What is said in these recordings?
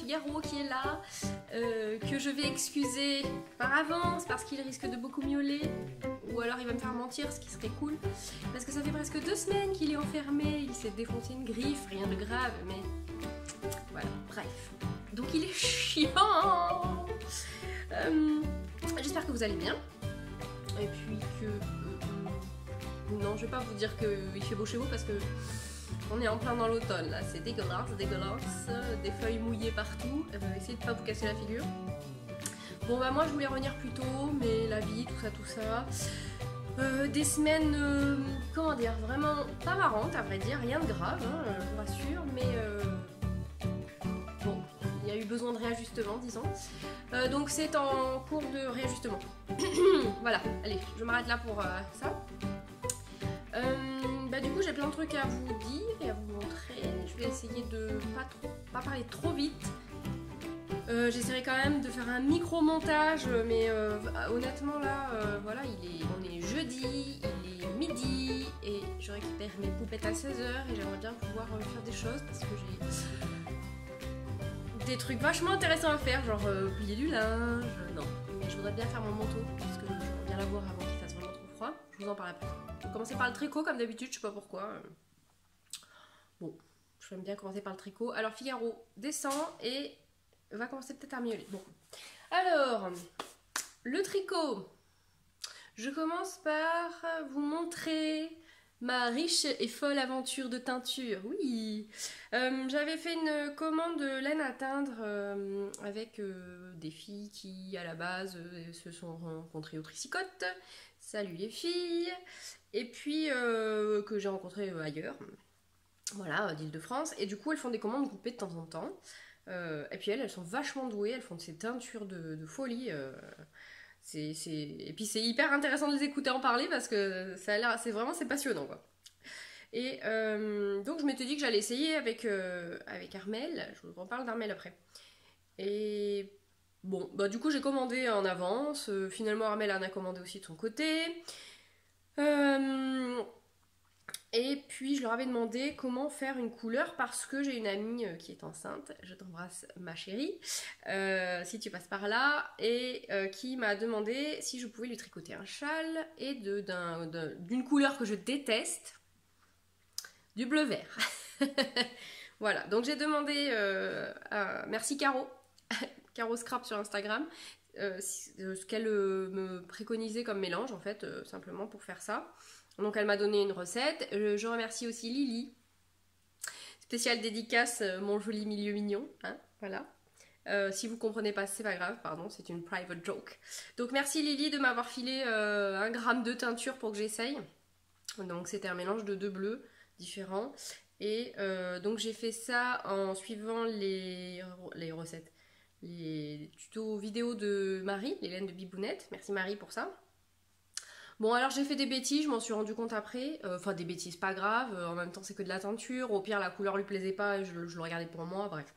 Figaro qui est là, que je vais excuser par avance parce qu'il risque de beaucoup miauler, ou alors il va me faire mentir, ce qui serait cool, parce que ça fait presque 2 semaines qu'il est enfermé, il s'est défoncé une griffe, rien de grave, mais voilà, bref. Donc il est chiant. J'espère que vous allez bien, et puis que... non, je vais pas vous dire qu'il fait beau chez vous parce que on est en plein dans l'automne là, c'est dégueulasse, des feuilles mouillées partout. Essayez de pas vous casser la figure. Bon bah moi je voulais revenir plus tôt, mais la vie, tout ça. Des semaines, comment dire, vraiment pas marrantes à vrai dire, rien de grave, hein, je vous rassure, mais bon, il y a eu besoin de réajustement, disons. Donc c'est en cours de réajustement. Voilà, allez, je m'arrête là pour ça. Bah du coup j'ai plein de trucs à vous dire et à vous montrer. Je vais essayer de pas parler trop vite. J'essaierai quand même de faire un micro-montage, mais honnêtement là, voilà, on est jeudi, il est midi et je récupère mes poupettes à 16h et j'aimerais bien pouvoir faire des choses parce que j'ai des trucs vachement intéressants à faire, genre plier du linge, non, mais je voudrais bien faire mon manteau parce que j'aimerais bien l'avoir avant qu'il fasse vraiment trop froid. Je vous en parle après. Je vais commencer par le tricot comme d'habitude, je sais pas pourquoi. Bon, je vais bien commencer par le tricot. Alors Figaro descend et va commencer peut-être à miauler. Bon, alors le tricot. Je commence par vous montrer ma riche et folle aventure de teinture. Oui, j'avais fait une commande de laine à teindre avec des filles qui à la base se sont rencontrées au Tricycotte. Salut les filles. Et puis que j'ai rencontré ailleurs, voilà, d'Île-de-France. Et du coup elles font des commandes groupées de temps en temps. Et puis elles sont vachement douées, elles font de ces teintures de folie. Et puis c'est hyper intéressant de les écouter en parler parce que ça a l'air, c'est passionnant quoi. Et donc je m'étais dit que j'allais essayer avec Armelle. Je vous reparle d'Armelle après. Et bon, bah du coup j'ai commandé en avance. Finalement Armelle en a commandé aussi de son côté. Et puis je leur avais demandé comment faire une couleur parce que j'ai une amie qui est enceinte, je t'embrasse ma chérie, si tu passes par là, et qui m'a demandé si je pouvais lui tricoter un châle et d'une couleur que je déteste, du bleu vert. Voilà, donc j'ai demandé merci Caro, Caro Scrap sur Instagram, ce qu'elle me préconisait comme mélange en fait, simplement pour faire ça. Donc elle m'a donné une recette. Je remercie aussi Lily. Spéciale dédicace, mon joli milieu mignon. Hein, voilà. Si vous comprenez pas, c'est pas grave, pardon, c'est une private joke. Donc merci Lily de m'avoir filé 1 gramme de teinture pour que j'essaye. Donc c'était un mélange de 2 bleus différents. Et donc j'ai fait ça en suivant les recettes. Les tutos vidéo de Marie, l'Hélène de Bibounette. Merci Marie pour ça. Bon alors j'ai fait des bêtises, je m'en suis rendu compte après, enfin des bêtises pas graves, en même temps c'est que de la teinture, au pire la couleur lui plaisait pas et je le regardais pour moi, bref.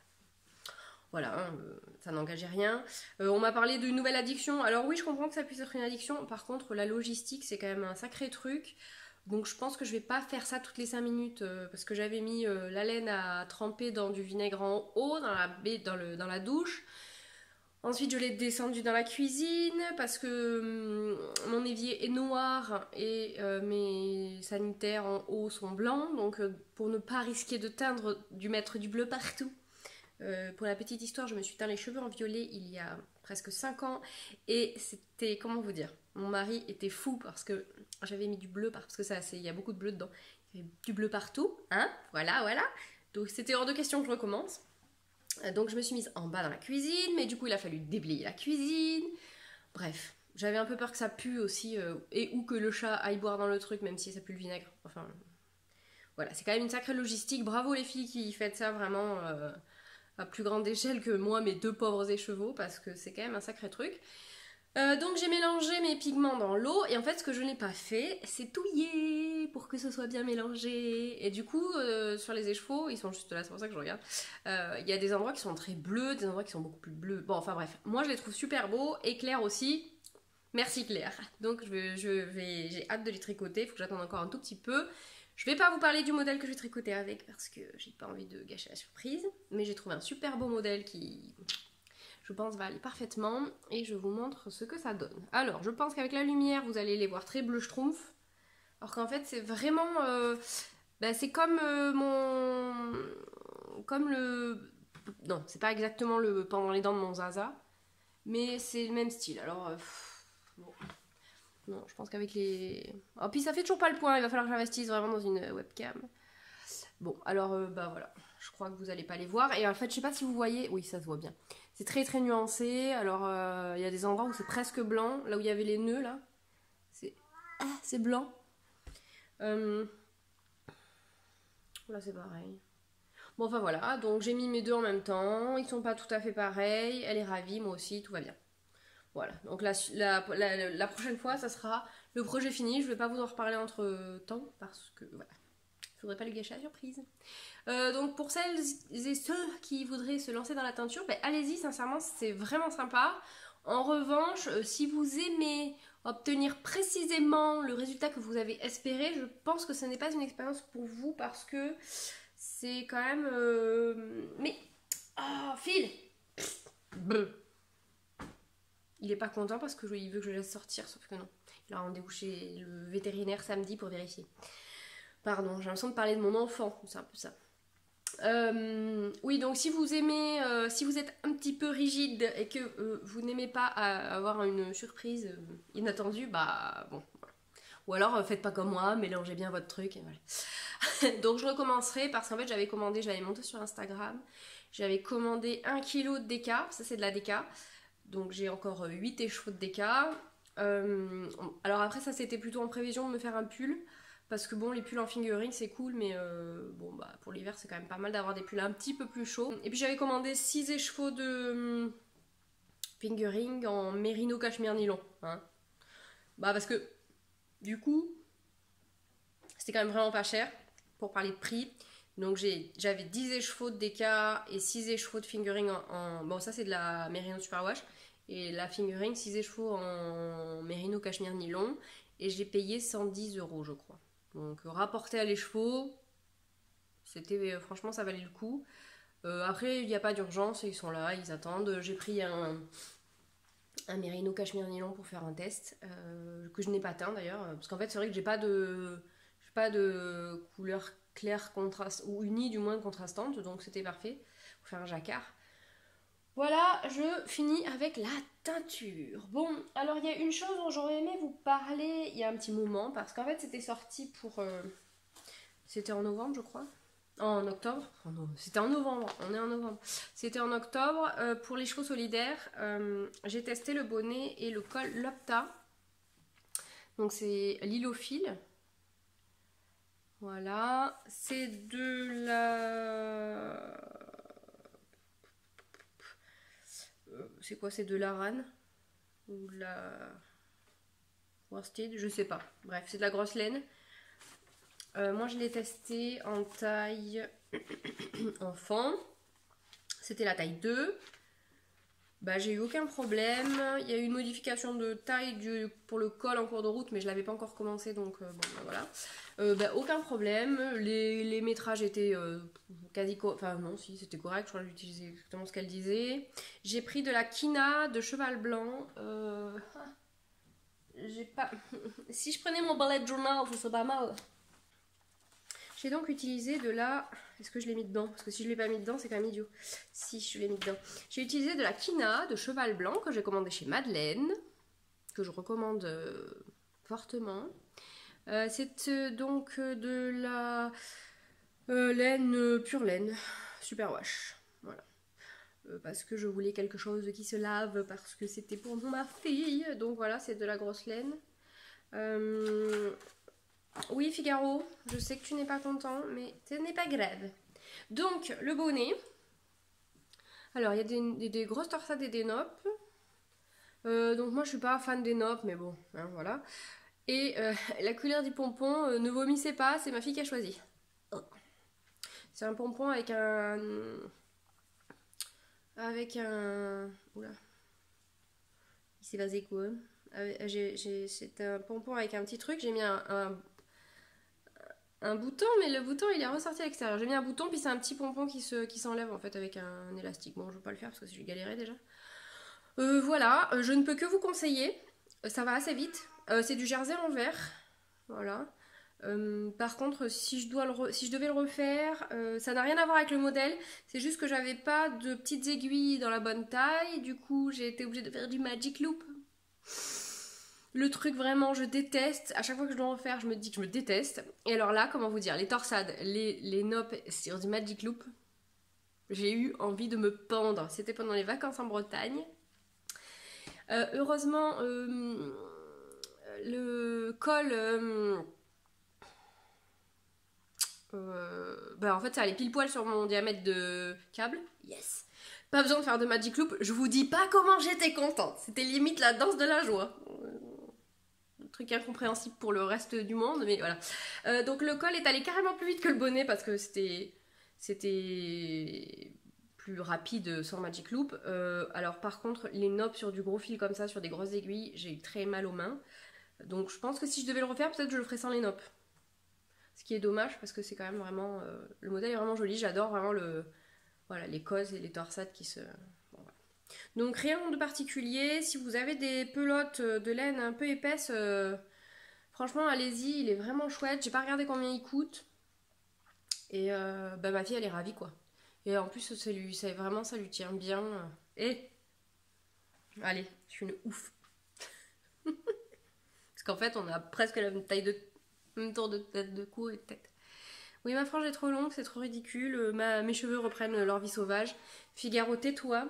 Voilà, hein, ça n'engageait rien. On m'a parlé d'une nouvelle addiction, alors oui je comprends que ça puisse être une addiction, par contre la logistique c'est quand même un sacré truc, donc je pense que je vais pas faire ça toutes les 5 minutes, parce que j'avais mis la laine à tremper dans du vinaigre en haut, dans la douche. Ensuite, je l'ai descendu dans la cuisine parce que mon évier est noir et mes sanitaires en haut sont blancs. Donc, pour ne pas risquer de teindre, dû mettre du bleu partout. Pour la petite histoire, je me suis teint les cheveux en violet il y a presque 5 ans. Et c'était, comment vous dire, mon mari était fou parce que j'avais mis du bleu, parce que il y a beaucoup de bleu dedans. Il y avait du bleu partout, hein, voilà. Donc, c'était hors de question que je recommence. Donc je me suis mise en bas dans la cuisine, mais du coup il a fallu déblayer la cuisine. Bref, j'avais un peu peur que ça pue aussi, et ou que le chat aille boire dans le truc, même si ça pue le vinaigre. Enfin, voilà, c'est quand même une sacrée logistique. Bravo les filles qui faites ça vraiment à plus grande échelle que moi, mes 2 pauvres écheveaux, parce que c'est quand même un sacré truc. Donc j'ai mélangé mes pigments dans l'eau et en fait ce que je n'ai pas fait c'est touiller pour que ce soit bien mélangé et du coup sur les écheveaux, ils sont juste là, c'est pour ça que je regarde, il y a des endroits qui sont très bleus, des endroits qui sont beaucoup plus bleus, bon enfin bref, moi je les trouve super beaux et Claire aussi, merci Claire. Donc j'ai hâte de les tricoter, il faut que j'attende encore un tout petit peu. Je vais pas vous parler du modèle que je vais tricoter avec parce que j'ai pas envie de gâcher la surprise. Mais j'ai trouvé un super beau modèle qui, je pense, va aller parfaitement. Et je vous montre ce que ça donne. Alors, je pense qu'avec la lumière, vous allez les voir très bleu schtroumpf. Alors qu'en fait, c'est vraiment... c'est comme comme le... Non, c'est pas exactement le pendant les dents de mon Zaza. Mais c'est le même style. Alors, bon... Non, je pense qu'avec les... Oh, puis ça fait toujours pas le point, il va falloir que j'investisse vraiment dans une webcam. Bon, alors, voilà. Je crois que vous allez pas les voir. Et en fait, je sais pas si vous voyez... Oui, ça se voit bien. C'est très très nuancé. Alors, il y a des endroits où c'est presque blanc. Là où il y avait les nœuds, là. C'est blanc. Là, c'est pareil. Bon, enfin voilà. Donc, j'ai mis mes deux en même temps. Ils sont pas tout à fait pareils. Elle est ravie, moi aussi, tout va bien. Voilà, donc la prochaine fois, ça sera le projet fini. Je ne vais pas vous en reparler entre temps parce que voilà, il ne faudrait pas lui gâcher la surprise. Donc pour celles et ceux qui voudraient se lancer dans la teinture, allez-y, sincèrement, c'est vraiment sympa. En revanche, si vous aimez obtenir précisément le résultat que vous avez espéré, je pense que ce n'est pas une expérience pour vous parce que c'est quand même... Mais... Oh, Phil. Il est pas content parce que il veut que je laisse sortir, sauf que non. Il a rendez-vous chez le vétérinaire samedi pour vérifier. Pardon, j'ai l'impression de parler de mon enfant, c'est un peu ça. Oui, donc si vous aimez, si vous êtes un petit peu rigide et que vous n'aimez pas avoir une surprise inattendue, bah bon. Voilà. Ou alors faites pas comme moi, mélangez bien votre truc et voilà. Donc je recommencerai parce qu'en fait j'avais monté sur Instagram, j'avais commandé 1 kg de déca, ça c'est de la déca. Donc j'ai encore 8 écheveaux de déca. Alors après ça c'était plutôt en prévision de me faire un pull. Parce que bon les pulls en fingering c'est cool mais bon bah pour l'hiver c'est quand même pas mal d'avoir des pulls un petit peu plus chauds. Et puis j'avais commandé 6 écheveaux de fingering en mérino cachemire nylon. Hein. Bah parce que du coup c'était quand même vraiment pas cher pour parler de prix. Donc j'avais 10 écheveaux de déca et 6 écheveaux de fingering Bon ça c'est de la Merino Superwash. Et la fingering 6 écheveaux en Merino Cachemire Nylon. Et j'ai payé 110 € je crois. Donc rapporté à l'écheveau, c'était franchement ça valait le coup. Après il n'y a pas d'urgence, ils sont là, ils attendent. J'ai pris un Merino Cachemire Nylon pour faire un test. Que je n'ai pas teint d'ailleurs. Parce qu'en fait c'est vrai que j'ai pas de couleur claire contraste ou unie du moins contrastante, donc c'était parfait pour faire un jacquard. Voilà, je finis avec la teinture. Bon, alors il y a une chose dont j'aurais aimé vous parler il y a un petit moment, parce qu'en fait c'était sorti pour... c'était en novembre je crois. En octobre. Oh non, c'était en novembre, on est en novembre. C'était en octobre, pour les chevaux solidaires, j'ai testé le bonnet et le col Lopta. Donc c'est Lilophile. Voilà, c'est de la... c'est quoi, c'est de la rane ou de la worsted, je sais pas. Bref, c'est de la grosse laine. Moi, je l'ai testé en taille enfant. C'était la taille 2. Bah, j'ai eu aucun problème. Il y a eu une modification de taille pour le col en cours de route, mais je l'avais pas encore commencé, donc bon, bah, voilà. Aucun problème. Les métrages étaient quasi... Enfin non, si, c'était correct. Je crois que j'utilisais exactement ce qu'elle disait. J'ai pris de la Kina de cheval blanc. J'ai pas... Si je prenais mon bullet journal, ça serait pas mal. J'ai donc utilisé de la... Est-ce que je l'ai mis dedans? Parce que si je ne l'ai pas mis dedans, c'est quand même idiot. Si, je l'ai mis dedans. J'ai utilisé de la Kina de cheval blanc que j'ai commandé chez Madeleine. Que je recommande fortement. C'est donc de la laine, pure laine. Superwash. Voilà. Parce que je voulais quelque chose qui se lave. Parce que c'était pour ma fille. Donc voilà, c'est de la grosse laine. Oui Figaro, je sais que tu n'es pas content, mais ce n'est pas grave. Donc le bonnet. Alors il y a des grosses torsades et des noppes. Donc moi je suis pas fan des noppes, mais bon, hein, voilà. Et la couleur du pompon, ne vomissez pas, c'est ma fille qui a choisi. C'est un pompon avec un... Oula. Il s'est passé quoi? C'est un pompon avec un petit truc, j'ai mis un bouton, mais le bouton il est ressorti à l'extérieur. J'ai mis un bouton, puis c'est un petit pompon qui s'enlève en fait avec un élastique. Bon, je vais pas le faire parce que je vais galérer déjà. Voilà, je ne peux que vous conseiller. Ça va assez vite. C'est du jersey en verre. Voilà. Par contre, si je devais le refaire, ça n'a rien à voir avec le modèle. C'est juste que j'avais pas de petites aiguilles dans la bonne taille. Du coup, j'ai été obligée de faire du Magic Loop. Le truc vraiment, je déteste. À chaque fois que je dois en faire, je me dis que je me déteste. Et alors là, comment vous dire, les torsades, les noppes sur du Magic Loop, j'ai eu envie de me pendre. C'était pendant les vacances en Bretagne. Heureusement, le col... en fait, ça allait pile poil sur mon diamètre de câble. Yes! Pas besoin de faire de Magic Loop. Je vous dis pas comment j'étais contente. C'était limite la danse de la joie. Truc incompréhensible pour le reste du monde, mais voilà. Donc le col est allé carrément plus vite que le bonnet parce que c'était plus rapide sans Magic Loop. Alors par contre, les noppes sur du gros fil comme ça, sur des grosses aiguilles, j'ai eu très mal aux mains. Donc je pense que si je devais le refaire, peut-être que je le ferais sans les noppes. Ce qui est dommage parce que c'est quand même vraiment... le modèle est vraiment joli, j'adore vraiment les causes et les torsades qui se... Bon, voilà. Donc rien de particulier, si vous avez des pelotes de laine un peu épaisses, franchement allez-y, il est vraiment chouette. J'ai pas regardé combien il coûte. Et ma fille elle est ravie quoi. Et en plus ça lui tient bien. Et allez, je suis une ouf. Parce qu'en fait on a presque la même taille même tour de tête, de cou et de tête. Oui, ma frange est trop longue, c'est trop ridicule. Mes cheveux reprennent leur vie sauvage. Figaro, tais-toi.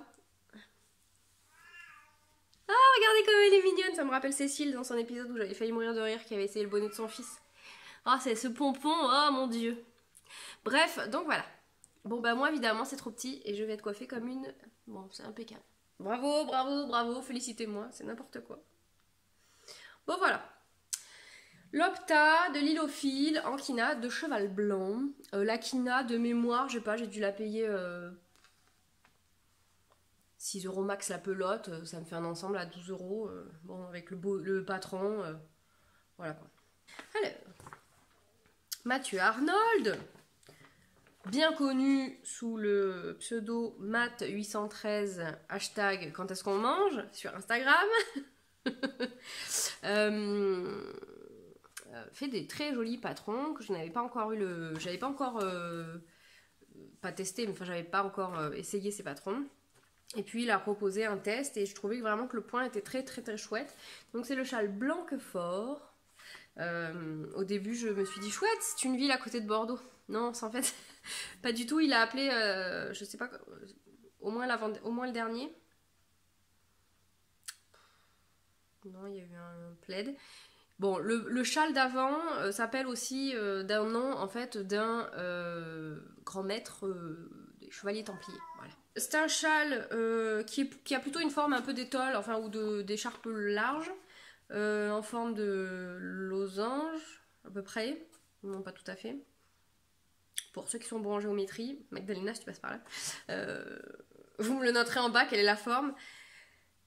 Ah, regardez comme elle est mignonne. Ça me rappelle Cécile dans son épisode où j'avais failli mourir de rire, qui avait essayé le bonnet de son fils. Ah, c'est ce pompon. Oh mon dieu. Bref, donc voilà. Bon, bah moi, évidemment, c'est trop petit et je vais être coiffée comme une... Bon, c'est impeccable. Bravo, bravo, bravo, félicitez-moi. C'est n'importe quoi. Bon, voilà. L'Opta de l'île aux fils en quina de cheval blanc. La quina de mémoire, je sais pas, j'ai dû la payer 6 € max la pelote. Ça me fait un ensemble à 12 €. Bon, avec le patron. Voilà quoi. Alors, Mathieu Arnold, bien connu sous le pseudo Mat813 hashtag quand est-ce qu'on mange sur Instagram. Fait des très jolis patrons que je n'avais pas encore j'avais pas encore pas testé, mais enfin j'avais pas encore essayé ces patrons. Et puis il a proposé un test et je trouvais vraiment que le point était très très très chouette. Donc c'est le châle Blanquefort. Au début je me suis dit chouette, c'est une ville à côté de Bordeaux. Non, c'est en fait pas du tout. Il a appelé je sais pas, au moins le dernier. Non, il y a eu un plaid. Bon, le châle d'avant s'appelle aussi d'un nom, en fait, d'un grand maître des chevaliers templiers. Voilà. C'est un châle qui a plutôt une forme un peu d'étole, enfin, ou d'écharpe large, en forme de losange, à peu près. Non, pas tout à fait. Pour ceux qui sont bons en géométrie, Magdalena, si tu passes par là, vous me le noterez en bas, quelle est la forme.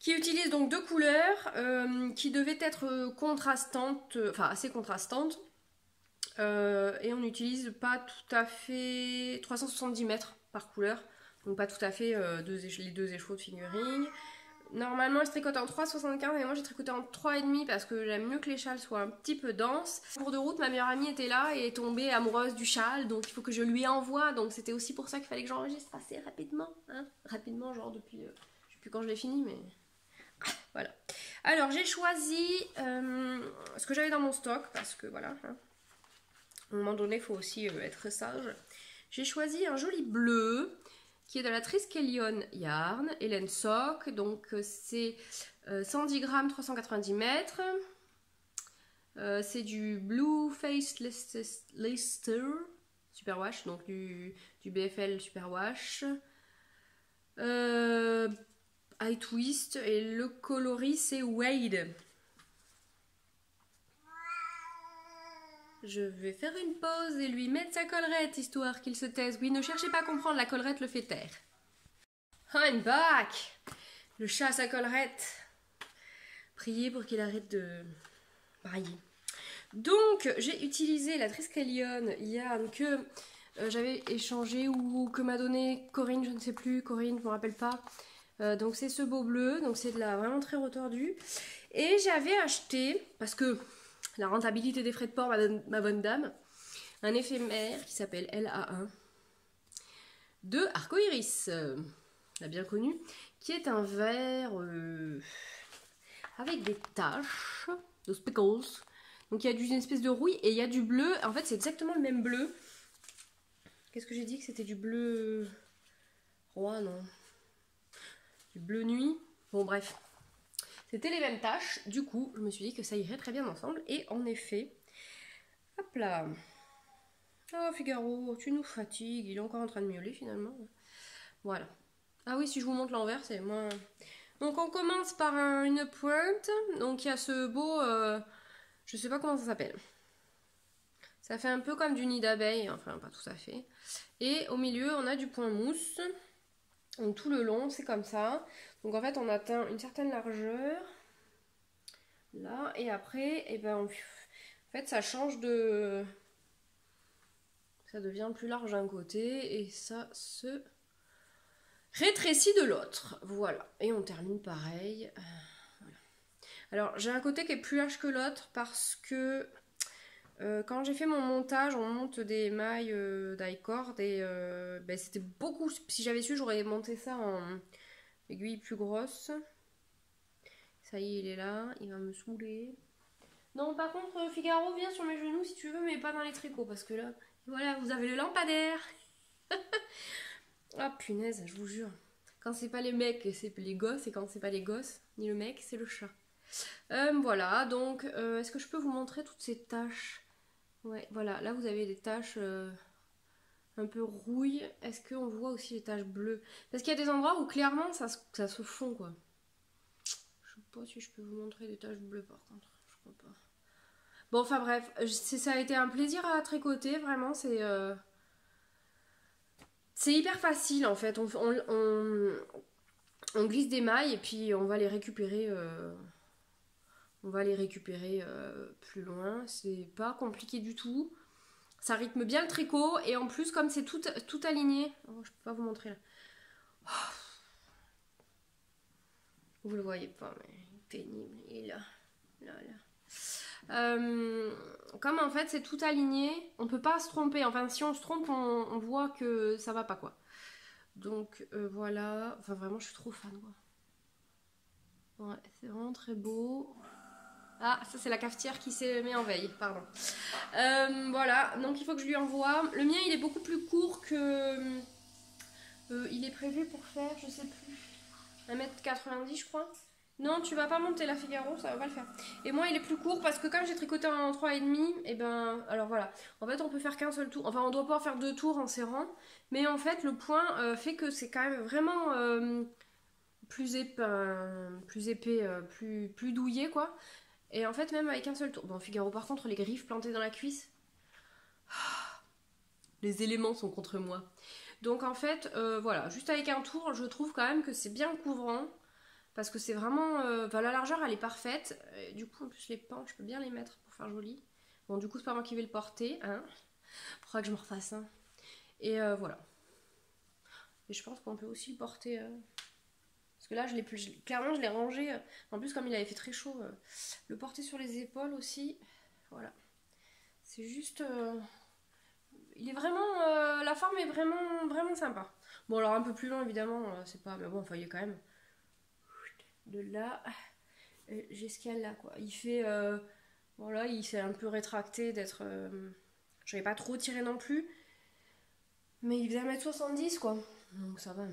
Qui utilise donc deux couleurs qui devaient être contrastantes, enfin assez contrastantes. Et on n'utilise pas tout à fait 370 mètres par couleur, donc pas tout à fait les deux écheveaux de fingering. Normalement, je tricote en 3,75 et moi j'ai tricoté en 3,5 parce que j'aime mieux que les châles soient un petit peu denses. En cours de route, ma meilleure amie était là et est tombée amoureuse du châle, donc il faut que je lui envoie. Donc c'était aussi pour ça qu'il fallait que j'enregistre assez rapidement. Hein, rapidement, genre depuis... je sais plus quand je l'ai fini, mais... Voilà. Alors j'ai choisi ce que j'avais dans mon stock parce que voilà, hein, à un moment donné il faut aussi être sage. J'ai choisi un joli bleu qui est de la Triskelion Yarn, Hélène Sock, donc c'est 110 grammes, 390 mètres. C'est du Blue Face Leicester Superwash, donc du BFL Superwash. High Twist et le coloris c'est Wade. Je vais faire une pause et lui mettre sa collerette histoire qu'il se taise. Oui, ne cherchez pas à comprendre, la collerette le fait taire. I'm back. Le chat à sa collerette. Priez pour qu'il arrête de brailler. Donc j'ai utilisé la Triskelion Yarn que j'avais échangé ou que m'a donné Corinne, je ne sais plus, Corinne, je ne me rappelle pas. Donc c'est ce beau bleu, donc c'est de la vraiment très retordue. Et j'avais acheté, parce que la rentabilité des frais de port, ma bonne dame, un éphémère qui s'appelle LA1 de Arcoiris, la bien connue, qui est un vert avec des taches de speckles. Donc il y a une espèce de rouille et il y a du bleu. En fait c'est exactement le même bleu. Qu'est-ce que j'ai dit que c'était du bleu roi, non? Du bleu nuit. Bon bref. C'était les mêmes taches. Du coup, je me suis dit que ça irait très bien ensemble. Et en effet, hop là. Oh Figaro, tu nous fatigues. Il est encore en train de miauler finalement. Voilà. Ah oui, si je vous montre l'envers, c'est moins... Donc on commence par une pointe. Donc il y a ce beau... je sais pas comment ça s'appelle. Ça fait un peu comme du nid d'abeille. Enfin, pas tout à fait. Et au milieu, on a du point mousse. Donc tout le long, c'est comme ça. Donc en fait, on atteint une certaine largeur. Là. Et après, eh ben, en fait, ça change de... Ça devient plus large d'un côté. Et ça se rétrécit de l'autre. Voilà. Et on termine pareil. Voilà. Alors, j'ai un côté qui est plus large que l'autre parce que... quand j'ai fait mon montage, on monte des mailles d'i-cord et ben, c'était beaucoup. Si j'avais su, j'aurais monté ça en aiguille plus grosse. Ça y est, il est là, il va me saouler. Non, par contre, Figaro, viens sur mes genoux si tu veux, mais pas dans les tricots parce que là, voilà, vous avez le lampadaire. Ah punaise, je vous jure. Quand c'est pas les mecs, c'est les gosses, et quand c'est pas les gosses, ni le mec, c'est le chat. Voilà, donc, est-ce que je peux vous montrer toutes ces taches? Ouais, voilà, là vous avez des taches un peu rouille. Est-ce qu'on voit aussi les taches bleues? Parce qu'il y a des endroits où clairement ça se fond quoi. Je sais pas si je peux vous montrer des taches bleues par contre. Je crois pas. Bon, enfin bref, ça a été un plaisir à tricoter, vraiment. C'est hyper facile en fait. On glisse des mailles et puis on va les récupérer. On va les récupérer plus loin. C'est pas compliqué du tout. Ça rythme bien le tricot et en plus comme c'est tout aligné, oh, je peux pas vous montrer là. Oh. Vous le voyez pas mais pénible, il est là, là, là. Comme en fait c'est tout aligné, on peut pas se tromper, enfin si on se trompe on voit que ça va pas quoi. Donc voilà, enfin vraiment je suis trop fan quoi. Ouais, c'est vraiment très beau. Ah, ça c'est la cafetière qui s'est mis en veille, pardon. Voilà, donc il faut que je lui envoie. Le mien il est beaucoup plus court que... il est prévu pour faire, je sais plus, 1m90 je crois. Non, tu vas pas monter la Figaro, ça va pas le faire. Et moi il est plus court parce que comme j'ai tricoté en 3,5, et ben... Alors voilà, en fait on peut faire qu'un seul tour. Enfin on doit pouvoir faire 2 tours en serrant. Mais en fait le point fait que c'est quand même vraiment... plus épais, plus douillet quoi. Et en fait, même avec un seul tour. Bon, Figaro, par contre, les griffes plantées dans la cuisse. Les éléments sont contre moi. Donc, en fait, voilà. Juste avec un tour, je trouve quand même que c'est bien couvrant. Parce que c'est vraiment... Enfin, la largeur, elle est parfaite. Et du coup, en plus, les pans, je peux bien les mettre pour faire joli. Bon, du coup, c'est pas moi qui vais le porter. Hein. Faudra que je me refasse un. Et voilà. Et je pense qu'on peut aussi le porter... Parce que là, clairement, je l'ai rangé. En plus, comme il avait fait très chaud, le porter sur les épaules aussi. Voilà. C'est juste... il est vraiment... la forme est vraiment, vraiment sympa. Bon, alors un peu plus long, évidemment, c'est pas... Mais bon, enfin, il est quand même... De là... Jusqu'à là, quoi. Il fait... voilà, il s'est un peu rétracté d'être... J'avais pas trop tiré non plus. Mais il faisait 1m70, quoi. Donc ça va.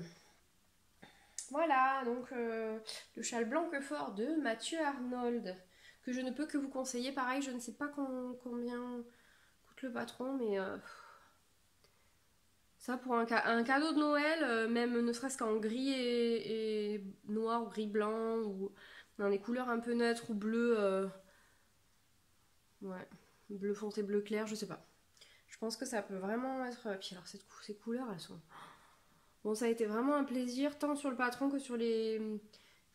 Voilà, donc le châle blanc que fort de Mathieu Arnold, que je ne peux que vous conseiller. Pareil, je ne sais pas combien coûte le patron, mais ça pour un cadeau de Noël, même ne serait-ce qu'en gris et noir ou gris blanc, ou dans des couleurs un peu neutres ou bleu, ouais, bleu foncé, bleu clair, je sais pas. Je pense que ça peut vraiment être... Puis alors ces couleurs, elles sont... Bon, ça a été vraiment un plaisir, tant sur le patron que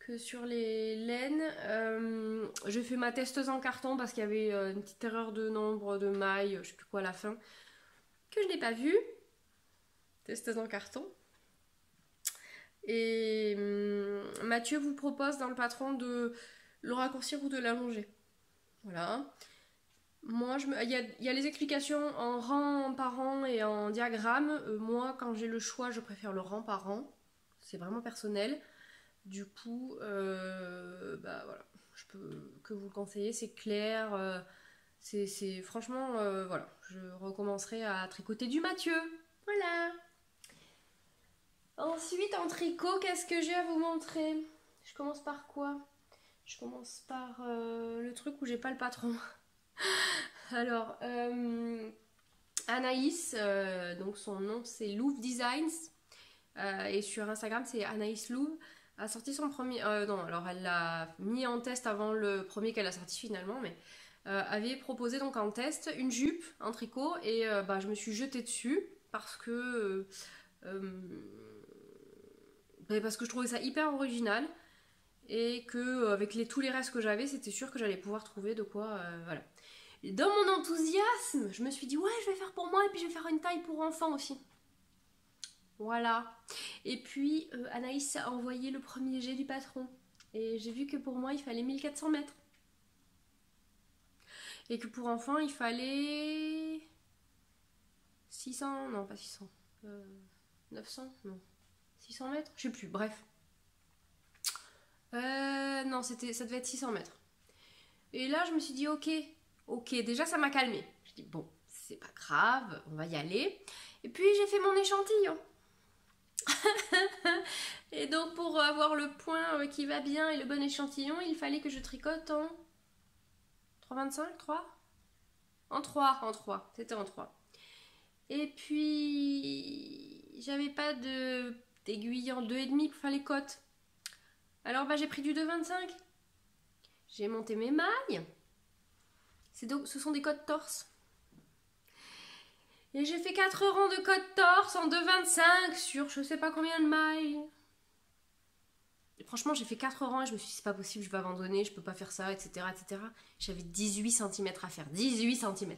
que sur les laines. J'ai fait ma testeuse en carton parce qu'il y avait une petite erreur de nombre de mailles, je sais plus quoi à la fin, que je n'ai pas vue. Testeuse en carton. Et Mathieu vous propose dans le patron de le raccourcir ou de l'allonger. Voilà. Moi, il y a les explications en rang par rang et en diagramme. Moi, quand j'ai le choix, je préfère le rang par rang. C'est vraiment personnel. Du coup, bah voilà, je peux que vous le conseiller. C'est clair. C'est franchement, voilà. Je recommencerai à tricoter du Mathieu. Voilà. Ensuite, en tricot, qu'est-ce que j'ai à vous montrer? Je commence par quoi? Je commence par le truc où j'ai pas le patron. Alors, Anaïs, donc son nom c'est Louvre Designs, et sur Instagram c'est Anaïs Louvre, a sorti son premier. Non, alors elle l'a mis en test avant le premier qu'elle a sorti finalement, mais avait proposé donc en test une jupe en tricot, et bah, je me suis jetée dessus parce que. Parce que je trouvais ça hyper original et que avec tous les restes que j'avais, c'était sûr que j'allais pouvoir trouver de quoi. Voilà. Et dans mon enthousiasme, je me suis dit ouais, je vais faire pour moi et puis je vais faire une taille pour enfant aussi. Voilà. Et puis Anaïs a envoyé le premier jet du patron et j'ai vu que pour moi il fallait 1400 mètres et que pour enfant il fallait 600, non pas 600, 900, non. 600 mètres, je sais plus, bref. Non, ça devait être 600 mètres. Et là, je me suis dit, ok, déjà ça m'a calmée. Je dis, bon, c'est pas grave, on va y aller. Et puis, j'ai fait mon échantillon. Et donc, pour avoir le point qui va bien et le bon échantillon, il fallait que je tricote en 3,25, 3 En 3, c'était en 3. Et puis, j'avais pas d'aiguille en 2,5 pour faire les côtes. Alors bah, j'ai pris du 2,25. J'ai monté mes mailles. Ce sont des côtes torse. Et j'ai fait 4 rangs de côtes torse en 2,25 sur je sais pas combien de mailles. Et franchement, j'ai fait 4 rangs et je me suis dit c'est pas possible, je vais abandonner, je peux pas faire ça, etc. etc. J'avais 18 cm à faire. 18 cm.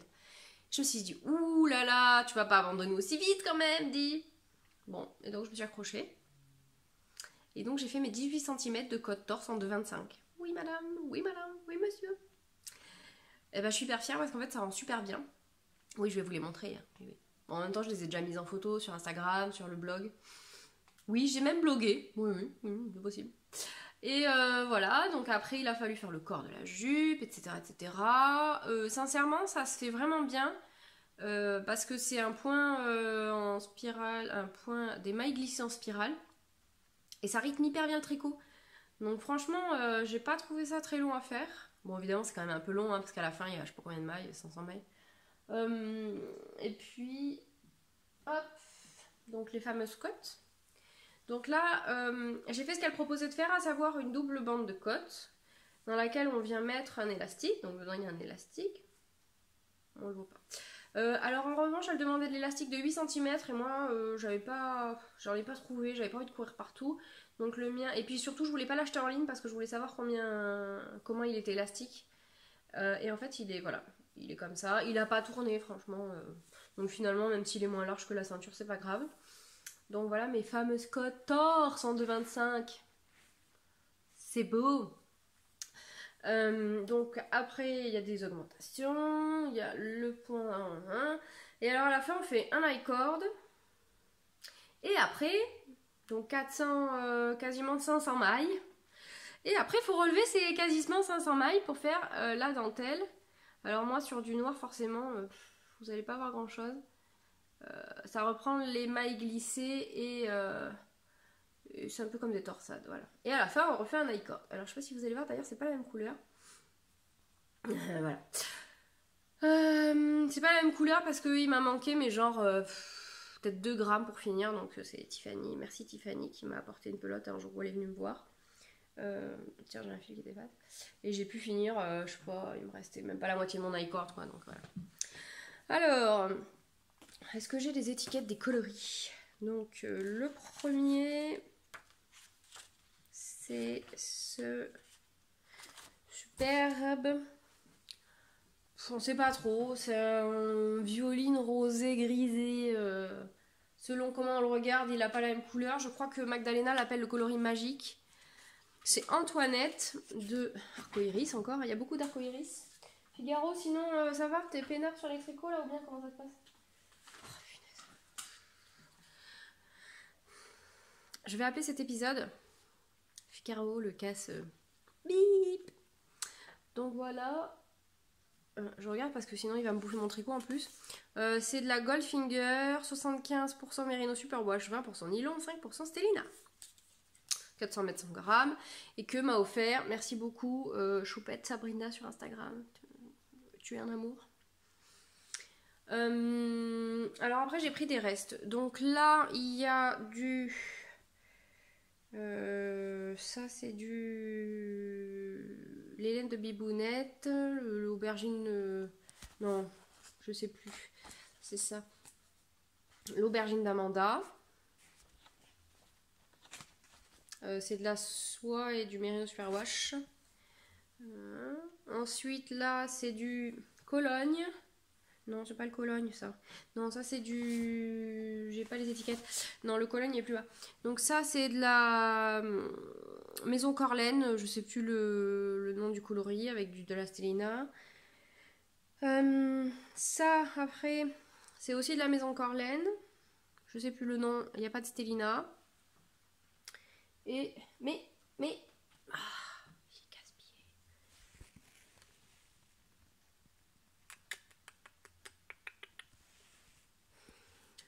Je me suis dit, ouh là là, tu vas pas abandonner aussi vite quand même, dis. Bon, et donc je me suis accrochée. Et donc j'ai fait mes 18 cm de côte torse en 2,25. Oui madame, oui monsieur. Et ben je suis hyper fière parce qu'en fait ça rend super bien. Oui, je vais vous les montrer. Oui. Bon, en même temps, je les ai déjà mises en photo sur Instagram, sur le blog. Oui, j'ai même blogué. Oui, c'est possible. Et voilà, donc après il a fallu faire le corps de la jupe, etc. etc. Sincèrement, ça se fait vraiment bien. Parce que c'est un point en spirale, un point des mailles glissées en spirale. Et ça rythme hyper bien le tricot. Donc franchement, j'ai pas trouvé ça très long à faire. Bon, évidemment, c'est quand même un peu long, hein, parce qu'à la fin, il y a je sais pas combien de mailles, 500 mailles. Et puis, hop, donc les fameuses côtes. Donc là, j'ai fait ce qu'elle proposait de faire, à savoir une double bande de côtes, dans laquelle on vient mettre un élastique. Donc dedans, il y a un élastique. On le voit pas. Alors en revanche, elle demandait de l'élastique de 8 cm et moi j'en ai pas trouvé, j'avais pas envie de courir partout. Donc le mien, et puis surtout je voulais pas l'acheter en ligne parce que je voulais savoir comment il était élastique. Et en fait il est comme ça, il a pas tourné franchement. Donc finalement même s'il est moins large que la ceinture c'est pas grave. Donc voilà mes fameuses côtes torse en 2,25. C'est beau. Donc après il y a des augmentations, il y a le point 1, et alors à la fin on fait un I-cord et après donc 400 quasiment 500 mailles et après il faut relever ces quasiment 500 mailles pour faire la dentelle. Alors moi sur du noir forcément vous n'allez pas voir grand chose, ça reprend les mailles glissées et c'est un peu comme des torsades, voilà. Et à la fin on refait un I-cord. Alors je sais pas si vous allez voir, d'ailleurs c'est pas la même couleur. Voilà. C'est pas la même couleur parce qu'il m'a manqué, mais genre peut-être 2 grammes pour finir. Donc c'est Tiffany, merci Tiffany qui m'a apporté une pelote un jour où elle est venue me voir. Tiens, j'ai un fil qui dépasse. Et j'ai pu finir, je sais pas, il me restait même pas la moitié de mon I-cord quoi. Donc voilà. Alors, est-ce que j'ai des étiquettes des coloris? Donc le premier, c'est ce superbe. On sait pas trop, c'est un violine rosé grisé. Selon comment on le regarde, il n'a pas la même couleur. Je crois que Magdalena l'appelle le coloris magique. C'est Antoinette de Arcoiris encore. Il y a beaucoup d'arcoiris. Figaro, sinon ça va? T'es peinard sur les tricots là ou bien comment ça se passe? Je vais appeler cet épisode Figaro le casse bip. Donc voilà. Je regarde parce que sinon il va me bouffer mon tricot en plus. C'est de la Goldfinger, 75% Merino Superwash, 20% nylon, 5% Stellina. 400 mètres 100 grammes. Et que m'a offert, merci beaucoup, Choupette Sabrina sur Instagram. Tu es un amour. Alors après j'ai pris des restes. Donc là il y a du... ça c'est du... l'Hélène de Bibounette, l'aubergine... non, je sais plus. C'est ça. L'aubergine d'Amanda. C'est de la soie et du Merino Superwash. Ensuite là c'est du Cologne. Non, c'est pas le Cologne ça. Non, ça c'est du... j'ai pas les étiquettes. Non, le Cologne est plus bas. Donc ça c'est de la Maison Corlaine. Je sais plus le nom du coloris avec de la Stellina. Ça après c'est aussi de la Maison Corlaine. Je sais plus le nom. Il n'y a pas de Stellina. Et... mais... j'ai gaspillé.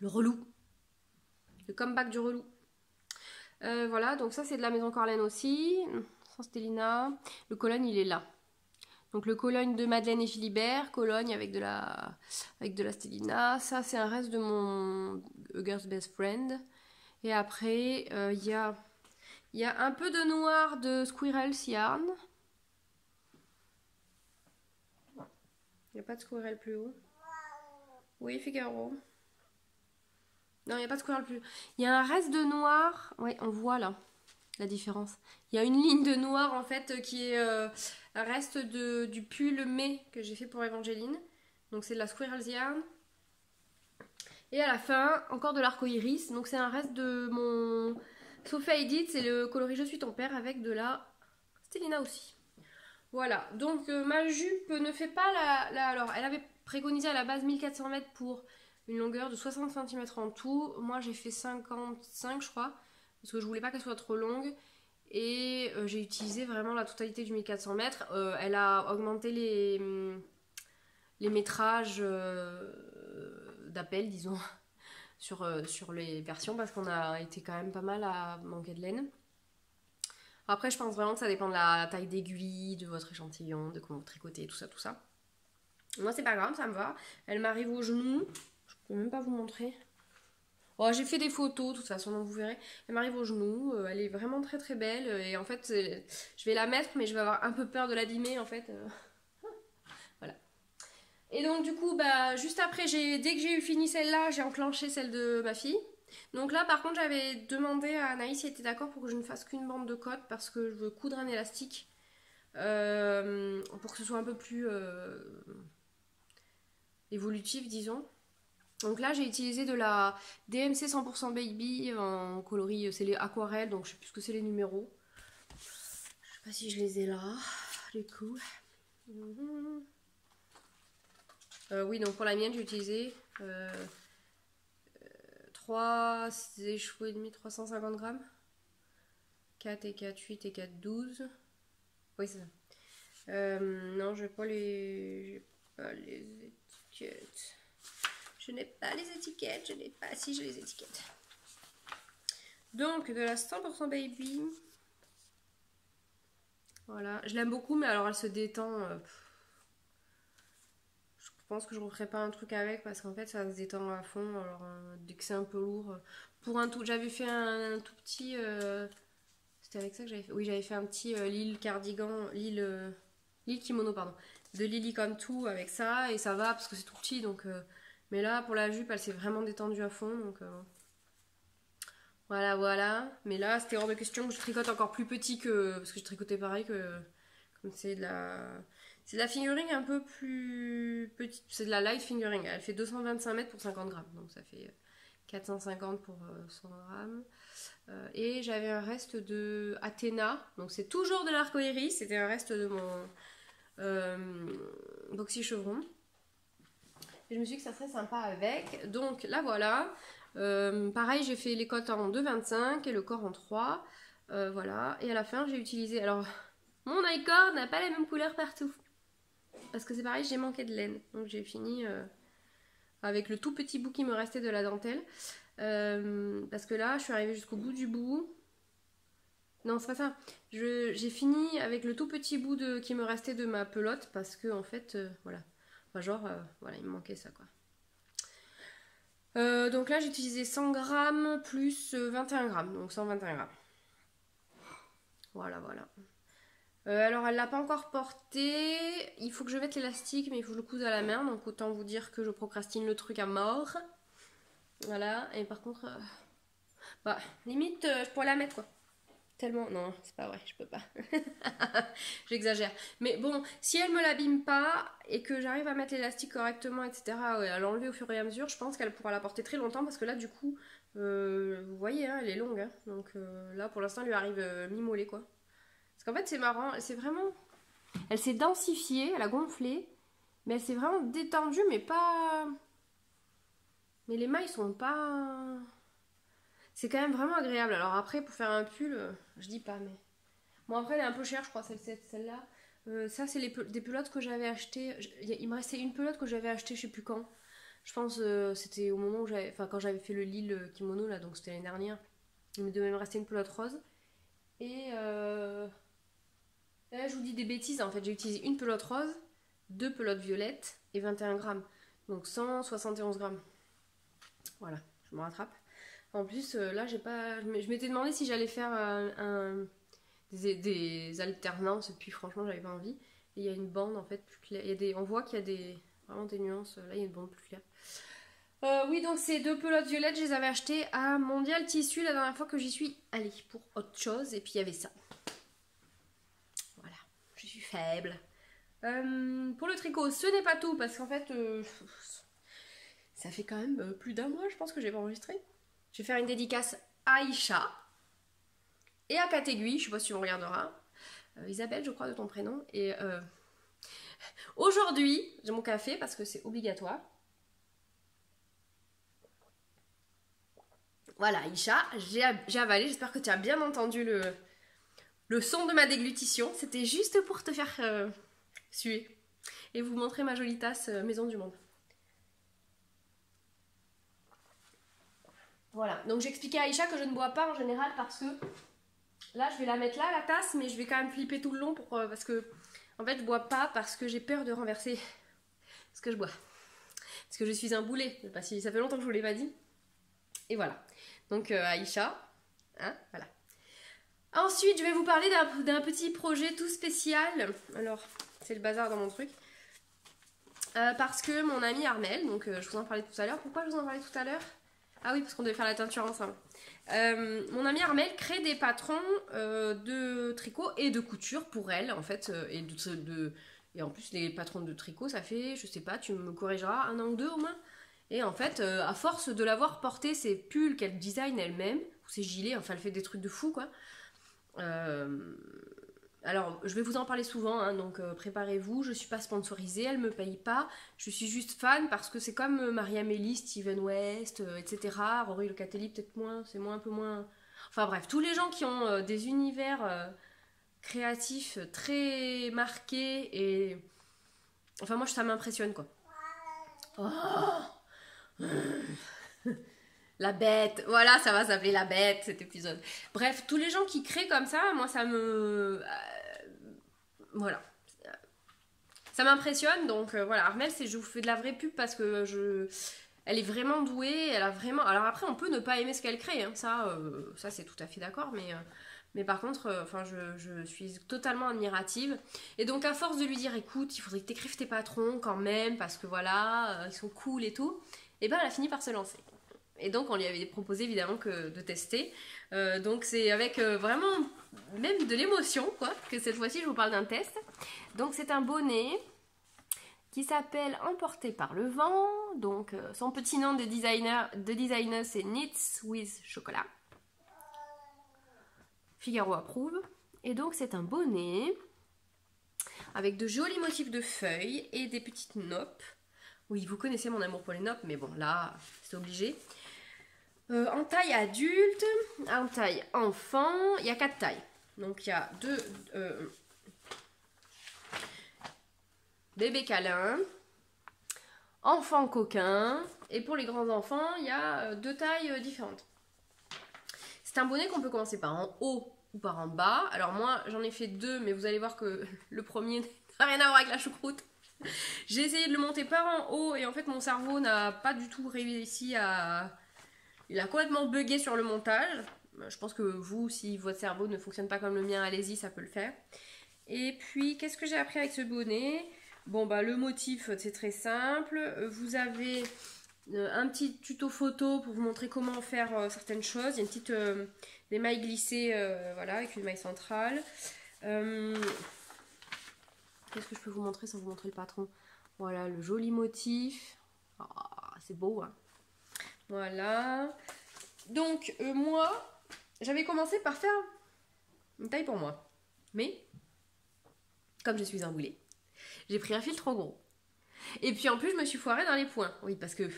Le relou. Le comeback du relou. Voilà, donc ça c'est de la Maison Corlaine aussi. Sans Stellina. Le Cologne il est là. Donc le Cologne de Madeleine et Philibert. Cologne avec de la Stellina. Ça c'est un reste de mon Girl's Best Friend. Et après il y a un peu de noir de Squirrels Yarn. Il n'y a pas de Squirrel plus haut. Oui, Figaro. Non, il n'y a pas de squirrel plus. Il y a un reste de noir. Oui, on voit là la différence. Il y a une ligne de noir en fait qui est un reste du pull mai que j'ai fait pour Evangeline. Donc c'est de la Squirrels Yarn. Et à la fin, encore de l'arco-iris. Donc c'est un reste de mon Sofa Edit. C'est le coloris Je suis ton père avec de la Stellina aussi. Voilà. Donc ma jupe ne fait pas alors, elle avait préconisé à la base 1400 mètres pour une longueur de 60 cm en tout. Moi j'ai fait 55 je crois. Parce que je voulais pas qu'elle soit trop longue. Et j'ai utilisé vraiment la totalité du 1400 mètres. Elle a augmenté les métrages d'appel, disons, sur les versions. Parce qu'on a été quand même pas mal à manquer de laine. Après je pense vraiment que ça dépend de la taille d'aiguille, de votre échantillon, de comment vous tricotez, tout ça, tout ça. Moi c'est pas grave, ça me va. Elle m'arrive au genou. Je peux même pas vous montrer. Oh, j'ai fait des photos, de toute façon, donc vous verrez. Elle m'arrive au genou, elle est vraiment très très belle. Et en fait, je vais la mettre, mais je vais avoir un peu peur de l'abîmer, en fait. Voilà. Et donc, du coup, bah, juste après, dès que j'ai eu fini celle-là, j'ai enclenché celle de ma fille. Donc là, par contre, j'avais demandé à Anaïs si elle était d'accord pour que je ne fasse qu'une bande de côte, parce que je veux coudre un élastique. Pour que ce soit un peu plus évolutif, disons. Donc là j'ai utilisé de la DMC 100% Baby en coloris, c'est les aquarelles, donc je sais plus ce que c'est les numéros. Je sais pas si je les ai là, du coup. Oui, donc pour la mienne j'ai utilisé 3 échoués et demi, 350 grammes. 4 et 4, 8 et 4, 12. Oui c'est ça. Non, j'ai pas les étiquettes. Je n'ai pas les étiquettes, je n'ai pas... Si, j'ai les étiquettes. Donc, de la 100% Baby. Voilà, je l'aime beaucoup, mais alors elle se détend. Je pense que je ne referai pas un truc avec, parce qu'en fait, ça se détend à fond. Alors, dès que c'est un peu lourd... Pour un tout... J'avais fait un tout petit... C'était avec ça que j'avais fait... Oui, j'avais fait un petit Lille cardigan... Lille kimono, pardon. De Lily Come To avec ça, et ça va, parce que c'est tout petit, donc... Mais là, pour la jupe, elle s'est vraiment détendue à fond. Donc, Voilà, voilà. Mais là, c'était hors de question que je tricote encore plus petit que... Parce que je tricotais pareil que... Comme c'est de la... C'est de la fingering un peu plus petite. C'est de la light fingering. Elle fait 225 mètres pour 50 grammes. Donc ça fait 450 pour 100 grammes. Et j'avais un reste de Athéna. Donc c'est toujours de l'arc-iris. C'était un reste de mon boxy chevron. Et je me suis dit que ça serait sympa avec. Donc là voilà. Pareil, j'ai fait les côtes en 2,25 et le corps en 3. Voilà. Et à la fin, j'ai utilisé... Alors, mon i-cord n'a pas la même couleur partout. Parce que c'est pareil, j'ai manqué de laine. Donc j'ai fini avec le tout petit bout qui me restait de la dentelle. Parce que là, je suis arrivée jusqu'au bout du bout. Non, c'est pas ça. J'ai fini avec le tout petit bout qui me restait de ma pelote. Parce que, en fait, voilà. Enfin, genre, voilà, il me manquait ça, quoi. Donc là, j'ai utilisé 100 grammes plus 21 grammes. Donc 121 grammes. Voilà, voilà. Alors elle l'a pas encore porté, il faut que je mette l'élastique mais il faut que je le couse à la main, donc autant vous dire que je procrastine le truc à mort. Voilà, et par contre, bah limite je pourrais la mettre quoi. Tellement, non c'est pas vrai, je peux pas. J'exagère. Mais bon, si elle me l'abîme pas et que j'arrive à mettre l'élastique correctement, etc., ouais, à l'enlever au fur et à mesure, je pense qu'elle pourra la porter très longtemps parce que là du coup, vous voyez, hein, elle est longue. Hein, donc là pour l'instant elle lui arrive mi-mollet quoi. Parce qu'en fait, c'est marrant, c'est vraiment... Elle s'est densifiée, elle a gonflé, mais elle s'est vraiment détendue, mais pas... Mais les mailles sont pas... C'est quand même vraiment agréable. Alors après, pour faire un pull, je dis pas, mais... Bon, après, elle est un peu chère, je crois, celle-là. Ça, c'est des pelotes que j'avais achetées. Il me restait une pelote que j'avais achetée, je sais plus quand. Je pense c'était au moment où j'avais... Enfin, quand j'avais fait le Lille kimono, là, donc c'était l'année dernière. Il me devait me rester une pelote rose. Et... Là, je vous dis des bêtises, en fait, j'ai utilisé une pelote rose, 2 pelotes violettes et 21 grammes. Donc 171 grammes. Voilà, je me rattrape. En plus, là, j'ai pas... Je m'étais demandé si j'allais faire des alternances, et puis franchement, j'avais pas envie. Et il y a une bande, en fait, plus claire. On voit qu'il y a vraiment des nuances. Là, il y a une bande plus claire. Oui, donc ces 2 pelotes violettes, je les avais achetées à Mondial Tissu la dernière fois que j'y suis allée pour autre chose. Et puis, il y avait ça. Je suis faible. Pour le tricot, ce n'est pas tout parce qu'en fait, ça fait quand même plus d'un mois, je pense que j'ai pas enregistré. Je vais faire une dédicace à Aïcha et à Catéguy, je sais pas si on regardera. Isabelle, je crois, de ton prénom. Et aujourd'hui, j'ai mon café parce que c'est obligatoire. Voilà, Aïcha, j'ai avalé. J'espère que tu as bien entendu le son de ma déglutition. C'était juste pour te faire suer et vous montrer ma jolie tasse Maison du Monde. Voilà, donc j'expliquais à Aïcha que je ne bois pas en général parce que là je vais la mettre là la tasse, mais je vais quand même flipper tout le long parce que en fait je bois pas parce que j'ai peur de renverser ce que je bois. Parce que je suis un boulet, je sais pas si ça fait longtemps que je vous l'ai pas dit. Et voilà, donc Aïcha, hein, voilà. Ensuite, je vais vous parler d'un petit projet tout spécial. Alors, c'est le bazar dans mon truc. Parce que mon ami Armel, donc je vous en parlais tout à l'heure. Pourquoi je vous en parlais tout à l'heure? Ah oui, parce qu'on devait faire la teinture ensemble. Mon ami Armel crée des patrons de tricot et de couture pour elle, en fait. Et en plus, les patrons de tricot, ça fait, je sais pas, tu me corrigeras, 1 an ou 2 au moins. Et en fait, à force de l'avoir porté ses pulls qu'elle design elle-même, ou ses gilets, enfin, elle fait des trucs de fou, quoi. Alors je vais vous en parler souvent hein, donc préparez-vous, je suis pas sponsorisée, elle me paye pas, je suis juste fan parce que c'est comme Marie-Amélie, Steven West, etc. Rory Locatelli peut-être moins, c'est un peu moins, enfin bref, tous les gens qui ont des univers créatifs très marqués et enfin moi ça m'impressionne quoi. Oh La bête, voilà, ça va s'appeler la bête cet épisode. Bref, tous les gens qui créent comme ça, moi ça me... voilà. Ça m'impressionne, donc voilà. Armel, je vous fais de la vraie pub parce que elle est vraiment douée, elle a vraiment... Alors après, on peut ne pas aimer ce qu'elle crée, hein, ça c'est tout à fait d'accord, mais par contre, enfin, je suis totalement admirative. Et donc à force de lui dire, écoute, il faudrait que t'écrives tes patrons quand même, parce que voilà, ils sont cool et tout, et ben elle a fini par se lancer. Et donc on lui avait proposé évidemment de tester. Donc c'est avec vraiment même de l'émotion quoi que cette fois-ci je vous parle d'un test. Donc c'est un bonnet qui s'appelle Emporté par le vent. Donc son petit nom de designer c'est Knits with Chocolat. Figaro approuve. Et donc c'est un bonnet avec de jolis motifs de feuilles et des petites noppes. Oui, vous connaissez mon amour pour les noppes, mais bon, là, c'est obligé. En taille adulte, en taille enfant, il y a 4 tailles. Donc, il y a bébé câlin, enfant coquin, et pour les grands enfants, il y a 2 tailles différentes. C'est un bonnet qu'on peut commencer par en haut ou par en bas. Alors moi, j'en ai fait 2, mais vous allez voir que le premier n'a rien à voir avec la choucroute. J'ai essayé de le monter par en haut et en fait mon cerveau n'a pas du tout réussi à... Il a complètement bugué sur le montage. Je pense que vous, si votre cerveau ne fonctionne pas comme le mien, allez-y, ça peut le faire. Et puis, qu'est-ce que j'ai appris avec ce bonnet? Bon, bah le motif, c'est très simple. Vous avez un petit tuto photo pour vous montrer comment faire certaines choses. Il y a une petite... des mailles glissées, voilà, avec une maille centrale. Qu'est-ce que je peux vous montrer sans vous montrer le patron? Voilà, le joli motif. Oh, c'est beau, hein. Voilà. Donc, moi, j'avais commencé par faire une taille pour moi. Mais, comme je suis un boulet, j'ai pris un fil trop gros. Et puis, en plus, je me suis foirée dans les points. Oui, parce que...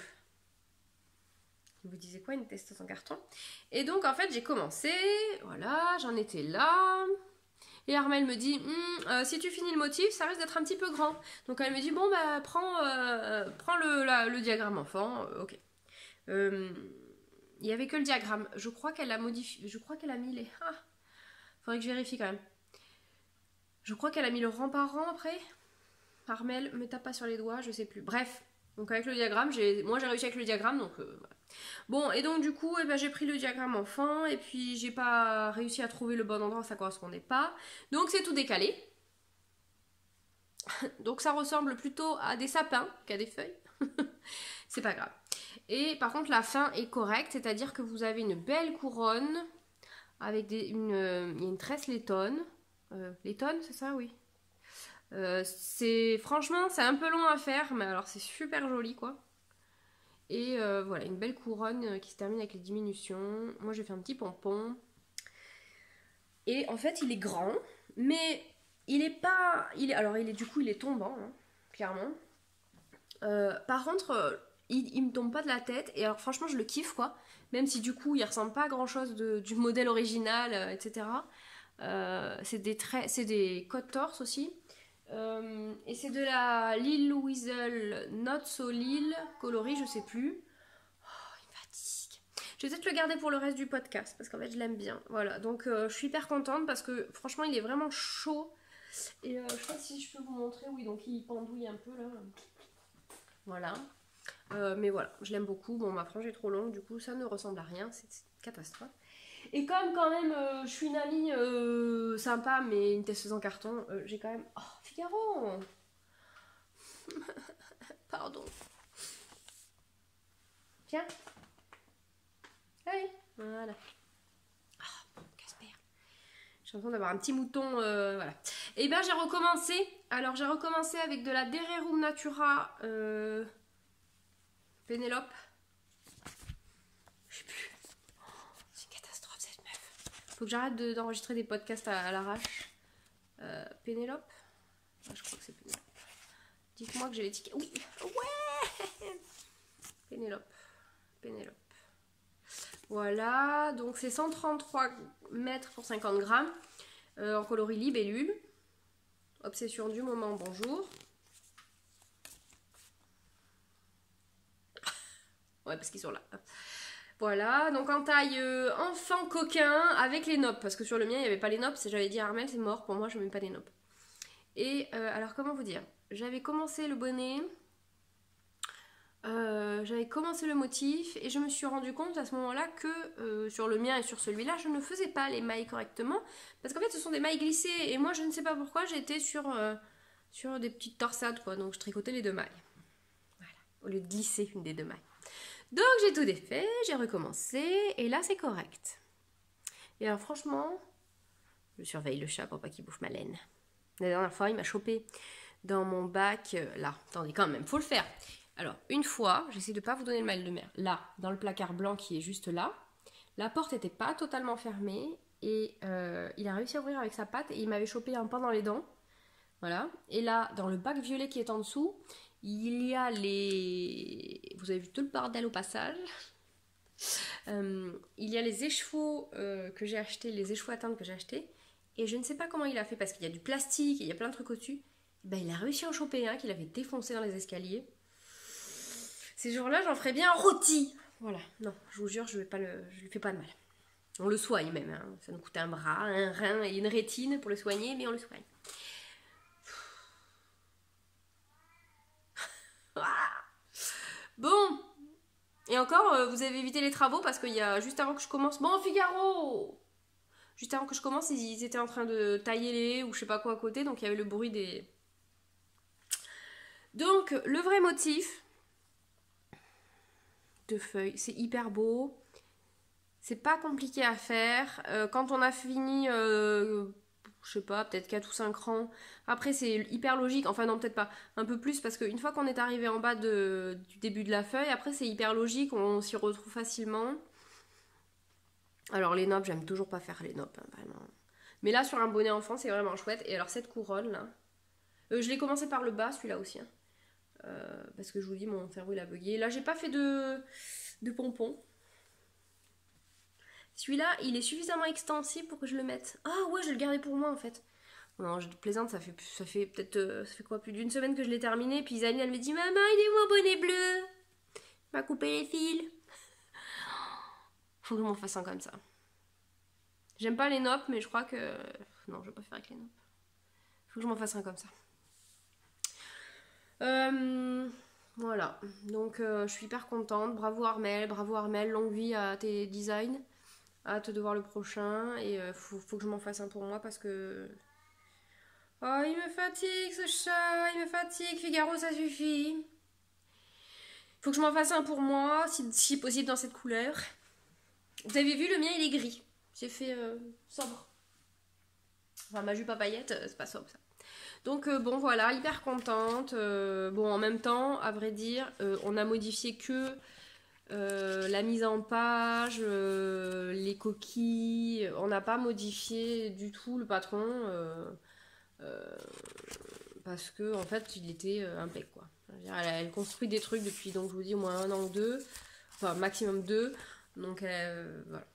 Vous disiez quoi, une testeuse en carton? Et donc, en fait, j'ai commencé. Voilà, j'en étais là... Et Armelle me dit, si tu finis le motif, ça risque d'être un petit peu grand. Donc elle me dit, bon, bah, prends le diagramme enfant. Ok. Il n'y avait que le diagramme. Je crois qu'elle a modifié. Je crois qu'elle a mis les... Ah, faudrait que je vérifie quand même. Je crois qu'elle a mis le rang par rang après. Armelle, me tape pas sur les doigts, je sais plus. Bref. Donc avec le diagramme, moi j'ai réussi avec le diagramme, donc voilà. Bon, et donc du coup, eh ben, j'ai pris le diagramme enfant, et puis j'ai pas réussi à trouver le bon endroit, ça correspondait pas. Donc c'est tout décalé. Donc ça ressemble plutôt à des sapins qu'à des feuilles. C'est pas grave. Et par contre, la fin est correcte, c'est-à-dire que vous avez une belle couronne avec il y a une tresse laitonne. Laitonne, c'est ça, oui. Franchement, c'est un peu long à faire, mais alors c'est super joli, quoi. Et voilà, une belle couronne qui se termine avec les diminutions. Moi, j'ai fait un petit pompon. Et en fait, il est grand, mais il est pas... Alors, du coup, il est tombant, hein, clairement. Par contre, il me tombe pas de la tête. Et alors, franchement, je le kiffe, quoi. Même si, du coup, il ressemble pas à grand-chose du modèle original, etc. C'est des côtes torse aussi. Et c'est de la Lil Weasel Not So Lil coloris, je sais plus. Oh, il me fatigue. Je vais peut-être le garder pour le reste du podcast parce qu'en fait je l'aime bien. Voilà, donc je suis hyper contente parce que franchement il est vraiment chaud. Et je sais pas si je peux vous montrer. Oui, donc il pendouille un peu là. Voilà. Mais voilà, je l'aime beaucoup. Bon, ma frange est trop longue, du coup ça ne ressemble à rien. C'est une catastrophe. Et comme quand même je suis une amie sympa mais une testeuse en carton, j'ai quand même... Oh, Figaro. Pardon. Tiens. Allez. Voilà. Oh, Casper. J'ai l'impression d'avoir un petit mouton. Voilà. Et bien j'ai recommencé. Alors j'ai recommencé avec de la Dererum Natura Pénélope. Je sais plus. C'est une catastrophe cette meuf. Faut que j'arrête d'enregistrer des podcasts à l'arrache. Pénélope. Je crois que c'est Pénélope. Dites-moi que j'ai les tickets. Oui. Ouais. Pénélope. Voilà. Donc c'est 133 mètres pour 50 grammes. En coloris libellule. Obsession du moment, bonjour. Ouais, parce qu'ils sont là. Voilà. Donc en taille enfant coquin avec les noppes. Parce que sur le mien, il n'y avait pas les noppes. J'avais dit à Armelle, c'est mort. Pour moi, je ne mets pas les noppes. Et alors comment vous dire, j'avais commencé le bonnet, j'avais commencé le motif et je me suis rendu compte à ce moment-là que sur le mien et sur celui-là, je ne faisais pas les mailles correctement parce qu'en fait ce sont des mailles glissées et moi je ne sais pas pourquoi j'étais sur des petites torsades quoi, donc je tricotais les 2 mailles. Voilà, au lieu de glisser une des 2 mailles. Donc j'ai tout défait, j'ai recommencé et là c'est correct. Et alors franchement, je surveille le chat pour pas qu'il bouffe ma laine. La dernière fois il m'a chopé dans mon bac, là, attendez quand même, faut le faire. Alors une fois, j'essaie de pas vous donner le mal de mer, là, dans le placard blanc qui est juste là, la porte était pas totalement fermée et il a réussi à ouvrir avec sa patte et il m'avait chopé un pain dans les dents. Voilà. Et là, dans le bac violet qui est en dessous, il y a les... Vous avez vu tout le bordel au passage. Il y a les échevaux que j'ai achetés, les échevaux à teindre que j'ai achetés. Et je ne sais pas comment il a fait parce qu'il y a du plastique et il y a plein de trucs au-dessus. Ben, il a réussi à en choper un qu'il avait défoncé dans les escaliers. Ces jours-là, j'en ferais bien un rôti. Voilà. Non, je vous jure, je lui fais pas de mal. On le soigne même. Hein. Ça nous coûte un bras, un rein et une rétine pour le soigner, mais on le soigne. Bon, et encore, vous avez évité les travaux parce qu'il y a juste avant que je commence. Bon, Figaro! Juste avant que je commence, ils étaient en train de tailler les haies ou je sais pas quoi à côté, donc il y avait le bruit des. Donc, le vrai motif de feuilles, c'est hyper beau. C'est pas compliqué à faire. Quand on a fini. Je sais pas, peut-être 4 ou 5 rangs. Après, c'est hyper logique. Enfin, non, peut-être pas. Un peu plus, parce qu'une fois qu'on est arrivé en bas du début de la feuille, après, c'est hyper logique. On s'y retrouve facilement. Alors, les noppes, j'aime toujours pas faire les noppes, hein, vraiment. Mais là, sur un bonnet enfant, c'est vraiment chouette. Et alors, cette couronne, là... je l'ai commencé par le bas, celui-là aussi. Hein. Parce que je vous dis, mon cerveau, il a bugué. Là, j'ai pas fait de pompons. Celui-là, il est suffisamment extensible pour que je le mette. Ah ouais, je vais le garder pour moi en fait. Non, je plaisante, ça fait peut-être, ça fait quoi, plus d'une semaine que je l'ai terminé. Puis Isaline, elle me dit, maman, il est où mon bonnet bleu? Il m'a coupé les fils. Faut que je m'en fasse un comme ça. J'aime pas les noppes, mais je crois que... Non, je vais pas faire avec les noppes. Faut que je m'en fasse un comme ça. Voilà. Donc, je suis hyper contente. Bravo Armel, longue vie à tes designs. Hâte de voir le prochain et faut que je m'en fasse un pour moi parce que... Oh, il me fatigue ce chat, il me fatigue, Figaro, ça suffit. Faut que je m'en fasse un pour moi, si possible dans cette couleur. Vous avez vu, le mien, il est gris. J'ai fait sobre. Enfin, ma jupe à paillettes, c'est pas sobre ça. Donc bon, voilà, hyper contente. Bon, en même temps, à vrai dire, on a modifié que... la mise en page, les coquilles, on n'a pas modifié du tout le patron parce que en fait il était impec quoi. Elle construit des trucs depuis donc je vous dis au moins 1 an ou 2, enfin maximum 2, donc voilà.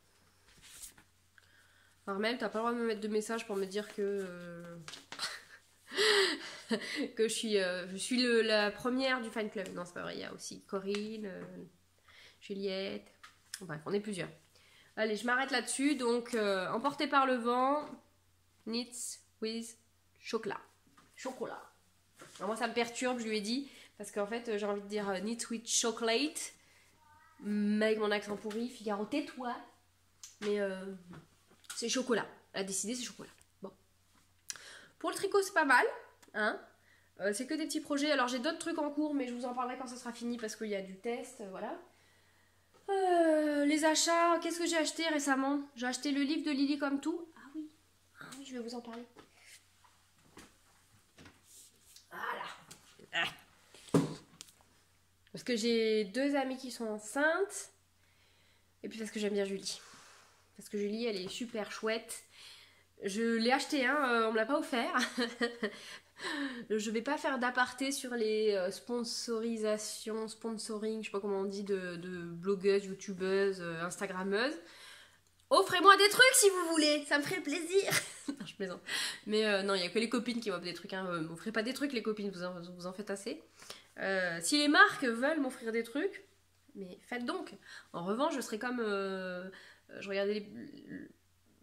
Armel, t'as pas le droit de me mettre de message pour me dire que que je suis la première du fan club. Non, c'est pas vrai, il y a aussi Corinne. Juliette, bref, on est plusieurs. Allez, je m'arrête là-dessus. Donc, emporté par le vent, knits with chocolat. Chocolat. Alors moi, ça me perturbe, je lui ai dit, parce qu'en fait, j'ai envie de dire knits with chocolate, mais avec mon accent pourri. Figaro, tais-toi. Mais c'est chocolat. Elle a décidé, c'est chocolat. Bon. Pour le tricot, c'est pas mal. Hein. C'est que des petits projets. Alors, j'ai d'autres trucs en cours, mais je vous en parlerai quand ça sera fini, parce qu'il y a du test, voilà. Les achats, qu'est-ce que j'ai acheté récemment? J'ai acheté le livre de Lily comme tout. Ah oui, je vais vous en parler. Voilà. Parce que j'ai 2 amies qui sont enceintes. Et puis parce que j'aime bien Julie. Parce que Julie, elle est super chouette. Je l'ai acheté, hein, on me l'a pas offert. Je vais pas faire d'aparté sur les sponsorisations, sponsoring, je sais pas comment on dit, de blogueuses, youtubeuses, instagrammeuses. Offrez-moi des trucs si vous voulez, ça me ferait plaisir. Non, je plaisante. Mais non, il y a que les copines qui m'offrent des trucs. Hein. M'offrez pas des trucs, les copines, vous en faites assez. Si les marques veulent m'offrir des trucs, mais faites donc. En revanche, je serai comme... je regardais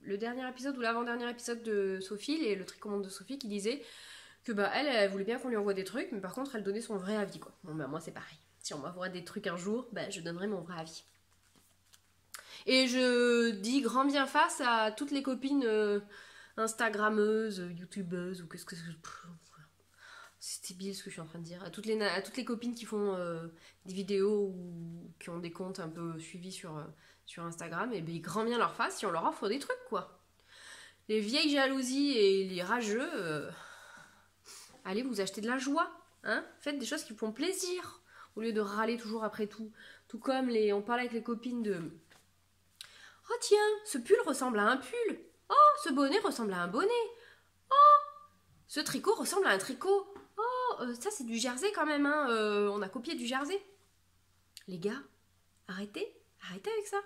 le dernier épisode ou l'avant-dernier épisode de Sophie, le tricommande de Sophie, qui disait... que bah elle voulait bien qu'on lui envoie des trucs, mais par contre elle donnait son vrai avis quoi. Bon bah moi c'est pareil. Si on m'envoie des trucs un jour, bah je donnerai mon vrai avis. Et je dis grand bien face à toutes les copines instagrammeuses, youtubeuses ou qu'est-ce que c'est. débile ce que je suis en train de dire. À toutes les copines qui font des vidéos ou qui ont des comptes un peu suivis sur Instagram, et bien grand bien leur face si on leur offre des trucs, quoi. Les vieilles jalousies et les rageux, allez vous acheter de la joie, hein. Faites des choses qui vous font plaisir, au lieu de râler toujours après tout. Tout comme on parlait avec les copines de... Oh tiens, ce pull ressemble à un pull. Oh, ce bonnet ressemble à un bonnet. Ce tricot ressemble à un tricot. Oh, ça c'est du jersey quand même, hein. On a copié du jersey. Les gars, arrêtez avec ça.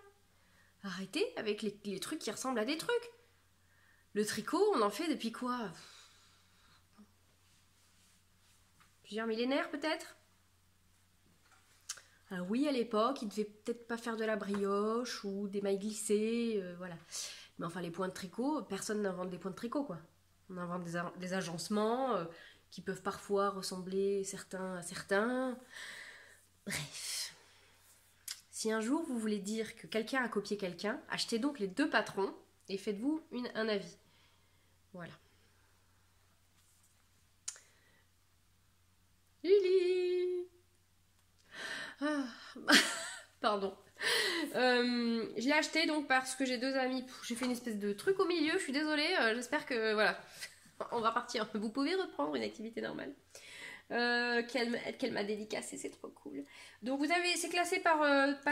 Arrêtez avec les trucs qui ressemblent à des trucs. Le tricot, on en fait depuis quoi? Plusieurs millénaires peut-être. Alors oui, à l'époque, ils devaient peut-être pas faire de la brioche ou des mailles glissées, voilà. Mais enfin, les points de tricot, personne n'invente des points de tricot, quoi. On invente des agencements qui peuvent parfois ressembler certains à certains. Bref. Si un jour vous voulez dire que quelqu'un a copié quelqu'un, achetez donc les deux patrons et faites-vous un avis. Voilà. Lily. Ah. Pardon. Je l'ai acheté donc parce que j'ai deux amis. J'ai fait une espèce de truc au milieu, je suis désolée. J'espère que voilà, on va partir. Vous pouvez reprendre une activité normale. Qu'elle m'a dédicacé, c'est trop cool. Donc c'est classé par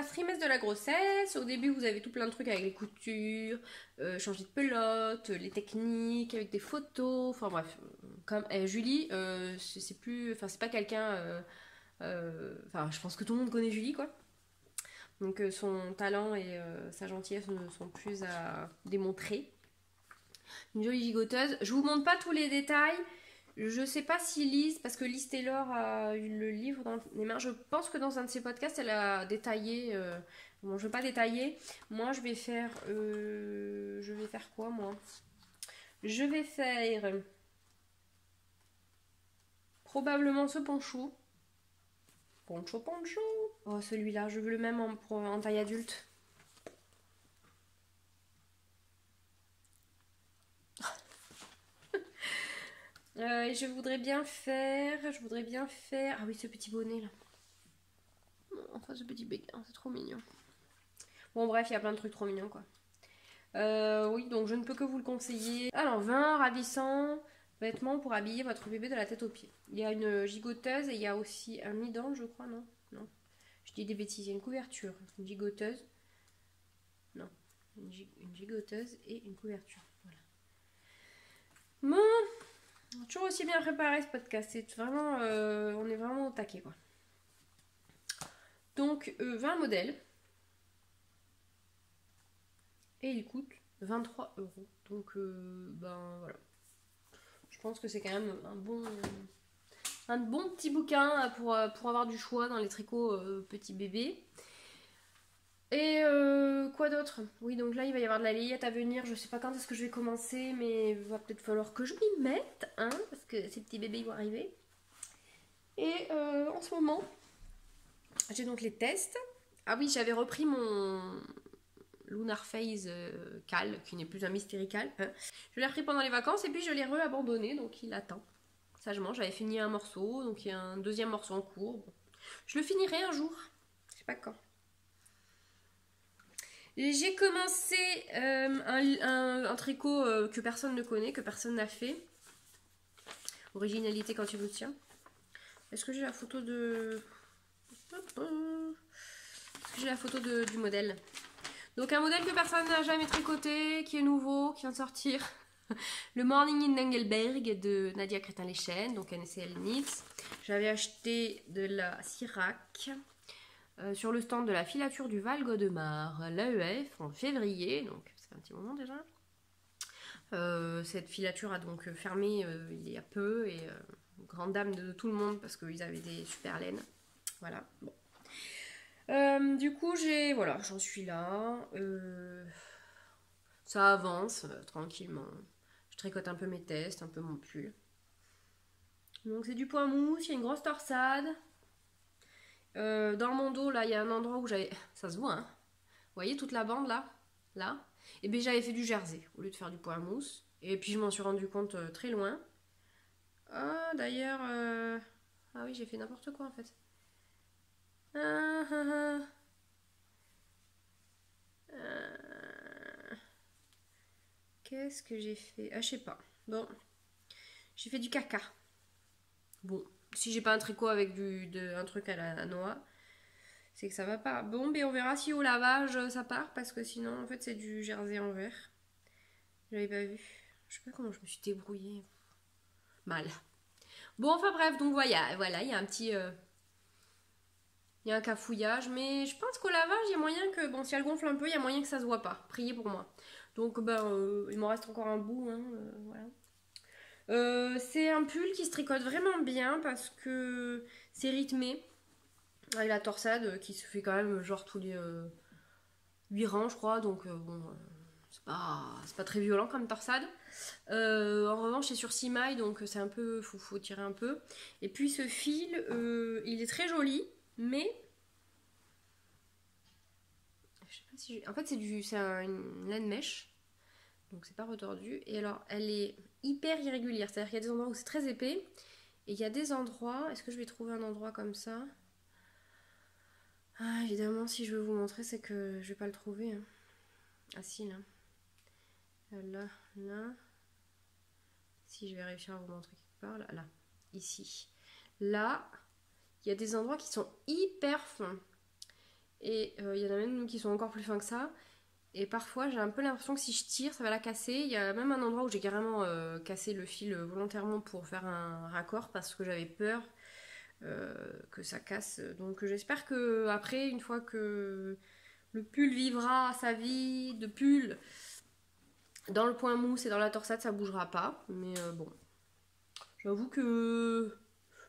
trimestre de la grossesse. Au début vous avez tout plein de trucs avec les coutures, changer de pelote, les techniques, avec des photos. Enfin bref, comme Julie, c'est plus, enfin c'est pas quelqu'un. Enfin je pense que tout le monde connaît Julie quoi. Donc son talent et sa gentillesse ne sont plus à démontrer. Une jolie gigoteuse. Je vous montre pas tous les détails. Je sais pas si Liz, parce que Liz Taylor a eu le livre dans les mains. Je pense que dans un de ses podcasts, elle a détaillé. Bon, je vais pas détailler. Moi, je vais faire quoi, moi? Je vais faire probablement ce poncho. Poncho. Oh, celui-là, je veux le même en taille adulte. Je voudrais bien faire... Ah oui, ce petit bonnet là. Enfin, ce petit béguin, c'est trop mignon. Bon, bref, il y a plein de trucs trop mignons quoi. Oui, donc je ne peux que vous le conseiller. Alors, 20 ravissants vêtements pour habiller votre bébé de la tête aux pieds. Il y a une gigoteuse et il y a aussi un nid-dent, je crois, non? Non. Je dis des bêtises, il y a une couverture. Une gigoteuse. Non. Une gigoteuse et une couverture. Voilà. Bon. Toujours aussi bien préparé ce podcast. C'est vraiment, on est vraiment au taquet quoi. Donc 20 modèles. Et il coûte 23 €. Donc ben voilà. Je pense que c'est quand même un bon petit bouquin pour avoir du choix dans les tricots petits bébés. Et quoi d'autre? Oui, donc là il va y avoir de la layette à venir. Je sais pas quand est-ce que je vais commencer, mais il va peut-être falloir que je m'y mette, hein, parce que ces petits bébés vont arriver. Et en ce moment, j'ai donc les tests. Ah oui, j'avais repris mon Lunar Phase Cal, qui n'est plus un Mystery Cal. Hein. Je l'ai repris pendant les vacances et puis je l'ai re-abandonné, donc il attend. Sagement, j'avais fini un morceau, donc il y a un deuxième morceau en cours. Bon. Je le finirai un jour, je sais pas quand. J'ai commencé un tricot que personne ne connaît, que personne n'a fait. Originalité quand tu vous tiens. Est-ce que j'ai la photo de... Est-ce que j'ai la photo du modèle? Donc un modèle que personne n'a jamais tricoté, qui est nouveau, qui vient de sortir. Le Morning in Engelberg de Nadia Crétin-Lechen, donc NCL Knits. J'avais acheté de la Sirac sur le stand de la filature du Val Godemar, l'AEF, en février, donc c'est un petit moment déjà. Cette filature a donc fermé il y a peu, et grande dame de tout le monde parce qu'ils avaient des super laines. Voilà, bon. Du coup, voilà, j'en suis là. Ça avance tranquillement. Je tricote un peu mes tests, un peu mon pull. Donc c'est du point mousse, il y a une grosse torsade. Dans mon dos, là, il y a un endroit où j'avais... Ça se voit, hein. Vous voyez toute la bande, là? Là. Et bien, j'avais fait du jersey au lieu de faire du point mousse. Et puis, je m'en suis rendu compte très loin. Ah, d'ailleurs... Ah oui, j'ai fait n'importe quoi en fait. Ah, ah, ah. Qu'est-ce que j'ai fait? Ah, je sais pas. Bon, j'ai fait du caca. Bon, si j'ai pas un tricot avec un truc à la noix, c'est que ça va pas. Bon, mais on verra si au lavage ça part, parce que sinon, en fait, c'est du jersey en verre. J'avais pas vu. Je sais pas comment je me suis débrouillée. Mal. Bon, enfin bref, donc voilà, il y a un petit... il y a un cafouillage, mais je pense qu'au lavage, il y a moyen que... Bon, si elle gonfle un peu, il y a moyen que ça se voit pas. Priez pour moi. Donc, il m'en reste encore un bout, hein, voilà. C'est un pull qui se tricote vraiment bien parce que c'est rythmé. Avec la torsade qui se fait quand même genre tous les 8 rangs, je crois. Donc, bon, c'est pas très violent comme torsade. En revanche, c'est sur 6 mailles, donc c'est un peu... Faut tirer un peu. Et puis, ce fil, il est très joli, mais... Je sais pas si en fait, c'est une laine mèche. Donc, c'est pas retordu. Et alors, elle est hyper irrégulière. C'est-à-dire qu'il y a des endroits où c'est très épais. Et il y a des endroits... Est-ce que je vais trouver un endroit comme ça? Ah, évidemment, si je veux vous montrer, c'est que je vais pas le trouver. Hein. Ah si, là. Là, là. Si je vais réussir à vous montrer quelque part, là, là. Ici. Là, il y a des endroits qui sont hyper fins. Et il y en a même qui sont encore plus fins que ça. Et parfois, j'ai un peu l'impression que si je tire, ça va la casser. Il y a même un endroit où j'ai carrément cassé le fil volontairement pour faire un raccord parce que j'avais peur que ça casse. Donc j'espère que après, une fois que le pull vivra sa vie de pull, dans le point mousse et dans la torsade, ça bougera pas. Mais bon, j'avoue que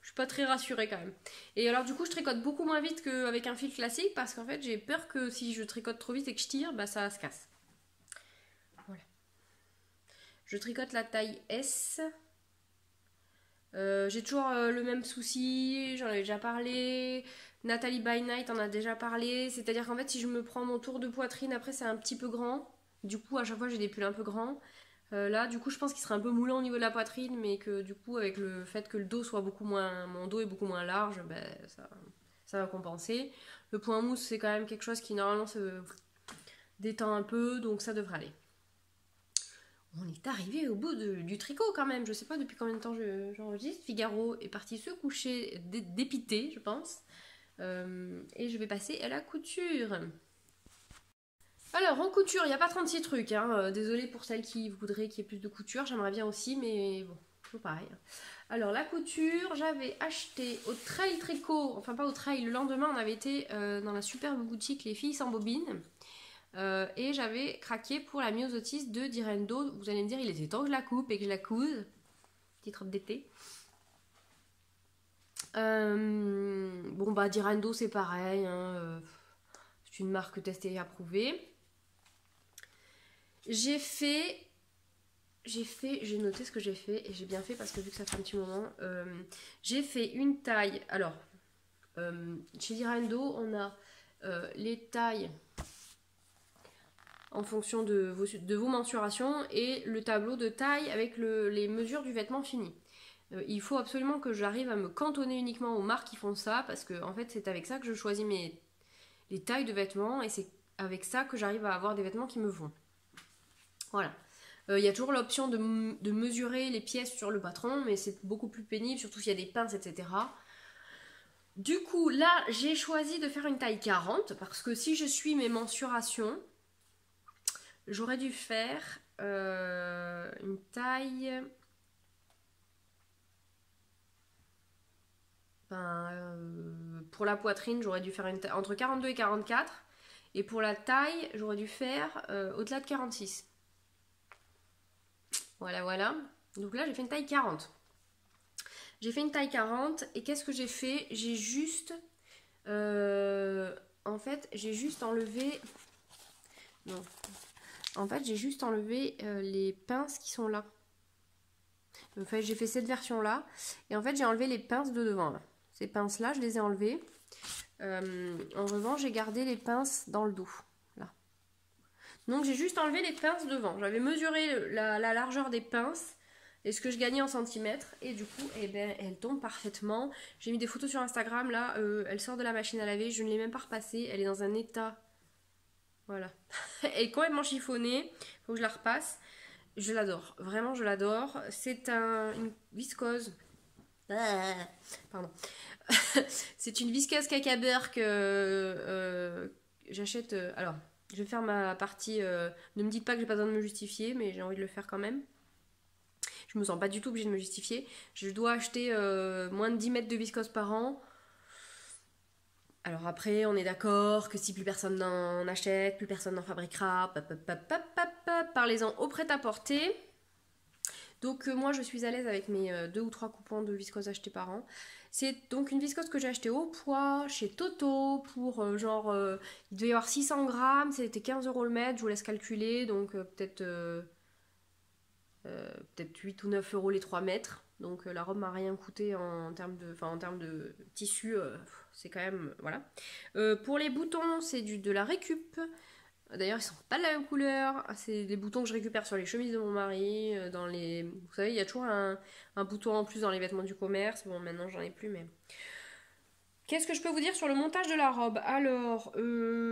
je suis pas très rassurée quand même. Et alors du coup, je tricote beaucoup moins vite qu'avec un fil classique parce qu'en fait, j'ai peur que si je tricote trop vite et que je tire, bah ça se casse. Voilà. Je tricote la taille S. J'ai toujours le même souci, j'en ai déjà parlé. Nathalie by Night en a déjà parlé. C'est-à-dire qu'en fait, si je me prends mon tour de poitrine, après c'est un petit peu grand. Du coup, à chaque fois, j'ai des pulls un peu grands. Là, du coup, je pense qu'il sera un peu moulant au niveau de la poitrine, mais que du coup, avec le fait que le dos soit beaucoup moins. Mon dos est beaucoup moins large, ben, ça va compenser. Le point mousse, c'est quand même quelque chose qui normalement se détend un peu, donc ça devrait aller. On est arrivé au bout du tricot quand même. Je sais pas depuis combien de temps j'enregistre. Figaro est parti se coucher dépité, je pense. Et je vais passer à la couture. Alors, en couture, il n'y a pas 36 trucs. Hein. Désolée pour celles qui voudraient qu'il y ait plus de couture. J'aimerais bien aussi, mais bon, toujours pareil. Alors, la couture, j'avais acheté au Trail Tricot, enfin pas au Trail, le lendemain, on avait été dans la superbe boutique Les Filles sans bobine. Et j'avais craqué pour la myosotis de Direndo. Vous allez me dire, il était temps que je la coupe et que je la couse. Petite robe d'été. Bon, bah, Direndo, c'est pareil. Hein, c'est une marque testée et approuvée. J'ai noté ce que j'ai fait et j'ai bien fait parce que vu que ça fait un petit moment, j'ai fait une taille. Alors, chez Direndo, on a les tailles en fonction de vos mensurations et le tableau de taille avec les mesures du vêtement fini. Il faut absolument que j'arrive à me cantonner uniquement aux marques qui font ça parce que en fait c'est avec ça que je choisis les tailles de vêtements et c'est avec ça que j'arrive à avoir des vêtements qui me vont. Voilà. Il y a toujours l'option de mesurer les pièces sur le patron, mais c'est beaucoup plus pénible, surtout s'il y a des pinces, etc. Du coup, là, j'ai choisi de faire une taille 40, parce que si je suis mes mensurations, j'aurais dû faire une taille... pour la poitrine, j'aurais dû faire une taille entre 42 et 44. Et pour la taille, j'aurais dû faire au-delà de 46. Voilà, voilà. Donc là, j'ai fait une taille 40. J'ai fait une taille 40 et qu'est-ce que j'ai fait? J'ai juste... en fait, j'ai juste enlevé... Non. En fait, j'ai juste enlevé les pinces qui sont là. Enfin, j'ai fait cette version-là. Et en fait, j'ai enlevé les pinces de devant. Là. Ces pinces-là, je les ai enlevées. En revanche, j'ai gardé les pinces dans le dos. Là. Donc, j'ai juste enlevé les pinces devant. J'avais mesuré la largeur des pinces. et ce que je gagnais en centimètres. Et du coup, eh ben, elle tombe parfaitement. J'ai mis des photos sur Instagram, là, elle sort de la machine à laver, je ne l'ai même pas repassée, elle est dans un état... Voilà. Elle est complètement chiffonnée, faut que je la repasse. Je l'adore, vraiment je l'adore. C'est une viscose. Pardon. C'est une visqueuse caca beurre que j'achète. Alors, je vais faire ma partie. Ne me dites pas que j'ai pas besoin de me justifier, mais j'ai envie de le faire quand même. Je me sens pas du tout obligée de me justifier. Je dois acheter moins de 10 mètres de viscose par an. Alors après, on est d'accord que si plus personne n'en achète, plus personne n'en fabriquera. Parlez-en au prêt-à-porter. Donc moi je suis à l'aise avec mes 2 ou 3 coupons de viscose achetés par an. C'est donc une viscose que j'ai achetée au poids chez Toto pour il devait y avoir 600 grammes, c'était 15 € le mètre, je vous laisse calculer, donc peut-être 8 ou 9 € les 3 mètres. Donc la robe m'a rien coûté en termes de tissu, c'est quand même, voilà. Pour les boutons, c'est de la récup. D'ailleurs, ils sont pas de la même couleur. C'est des boutons que je récupère sur les chemises de mon mari. Vous savez, il y a toujours un bouton en plus dans les vêtements du commerce. Bon, maintenant, j'en ai plus, mais... Qu'est-ce que je peux vous dire sur le montage de la robe? Alors,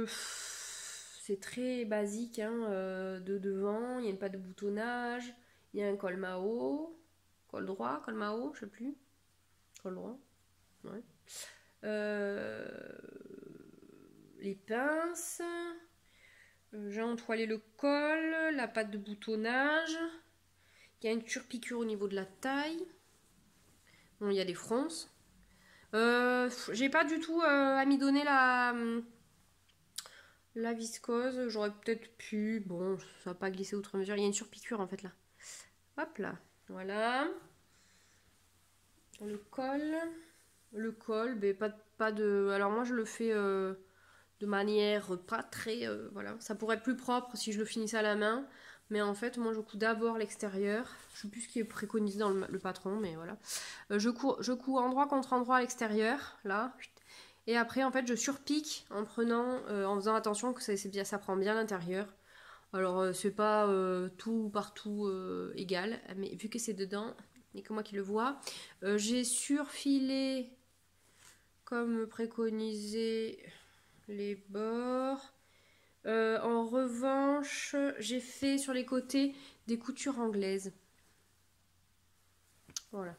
c'est très basique, hein, de devant. Il y a une patte de boutonnage. Il y a un col Mao. Col droit, col Mao, je sais plus. Col droit, ouais. Les pinces... J'ai entoilé le col, la patte de boutonnage. Il y a une surpiqûre au niveau de la taille. Bon, il y a des fronces. J'ai pas du tout amidonné la viscose. J'aurais peut-être pu. Bon, ça va pas glisser outre mesure. Il y a une surpiqûre en fait là. Hop là. Voilà. Le col. Le col, ben, pas de. Alors moi je le fais de manière pas très... voilà, ça pourrait être plus propre si je le finissais à la main. Mais en fait, moi je couds d'abord l'extérieur. Je sais plus ce qui est préconisé dans le patron, mais voilà. Je couds endroit contre endroit à l'extérieur, là. Et après, en fait, je surpique en en faisant attention que ça prend bien l'intérieur. Alors, c'est pas tout partout égal, mais vu que c'est dedans, et que moi qui le vois, j'ai surfilé comme préconisé les bords. En revanche, j'ai fait sur les côtés des coutures anglaises. Voilà.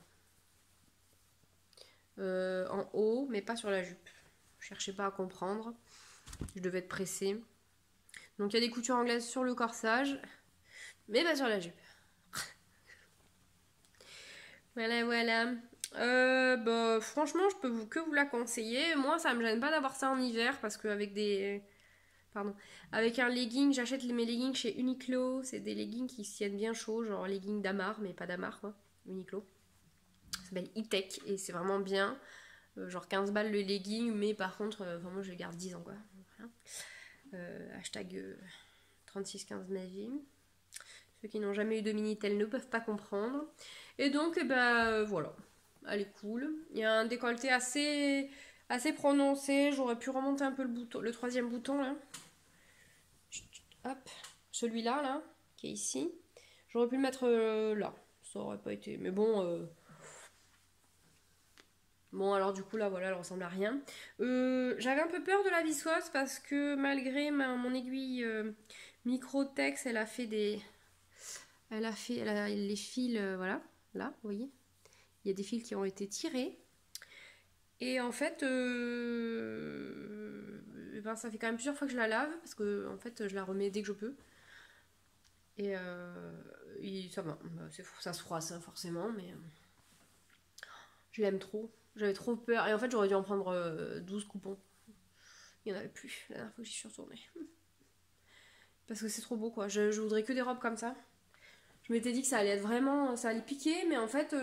En haut, mais pas sur la jupe. Je cherchais pas à comprendre. Je devais être pressée. Donc il y a des coutures anglaises sur le corsage, mais pas sur la jupe. Voilà, voilà. Bah, franchement, je peux que vous la conseiller. Moi, ça me gêne pas d'avoir ça en hiver parce qu'avec des... Pardon. Avec un legging, j'achète mes leggings chez Uniqlo. C'est des leggings qui se tiennent bien chaud, genre leggings d'Amar, mais pas d'Amar, quoi. Uniqlo. Ça s'appelle E-Tech et c'est vraiment bien. Genre 15 balles le legging, mais par contre, vraiment, je le garde 10 ans, quoi. Voilà. Hashtag 3615 ma vie. Ceux qui n'ont jamais eu de Minitel ne peuvent pas comprendre. Et donc, bah, voilà. Elle est cool. Il y a un décolleté assez prononcé. J'aurais pu remonter un peu le troisième bouton, là. Hop. Celui-là, là, qui est ici. J'aurais pu le mettre là. Ça aurait pas été... Mais bon... Bon, alors du coup, là, voilà, elle ressemble à rien. J'avais un peu peur de la viscose parce que malgré mon aiguille Microtex, elle a fait des... Elle a les fils, voilà, là, vous voyez. Il y a des fils qui ont été tirés. Et en fait, ben, ça fait quand même plusieurs fois que je la lave parce que en fait, je la remets dès que je peux. Et ça va, ça se froisse hein, forcément, mais je l'aime trop. J'avais trop peur. Et en fait, j'aurais dû en prendre 12 coupons. Il n'y en avait plus la dernière fois que j'y suis retournée. Parce que c'est trop beau, quoi. Je voudrais que des robes comme ça. Je m'étais dit que ça allait être vraiment... Ça allait piquer, mais en fait,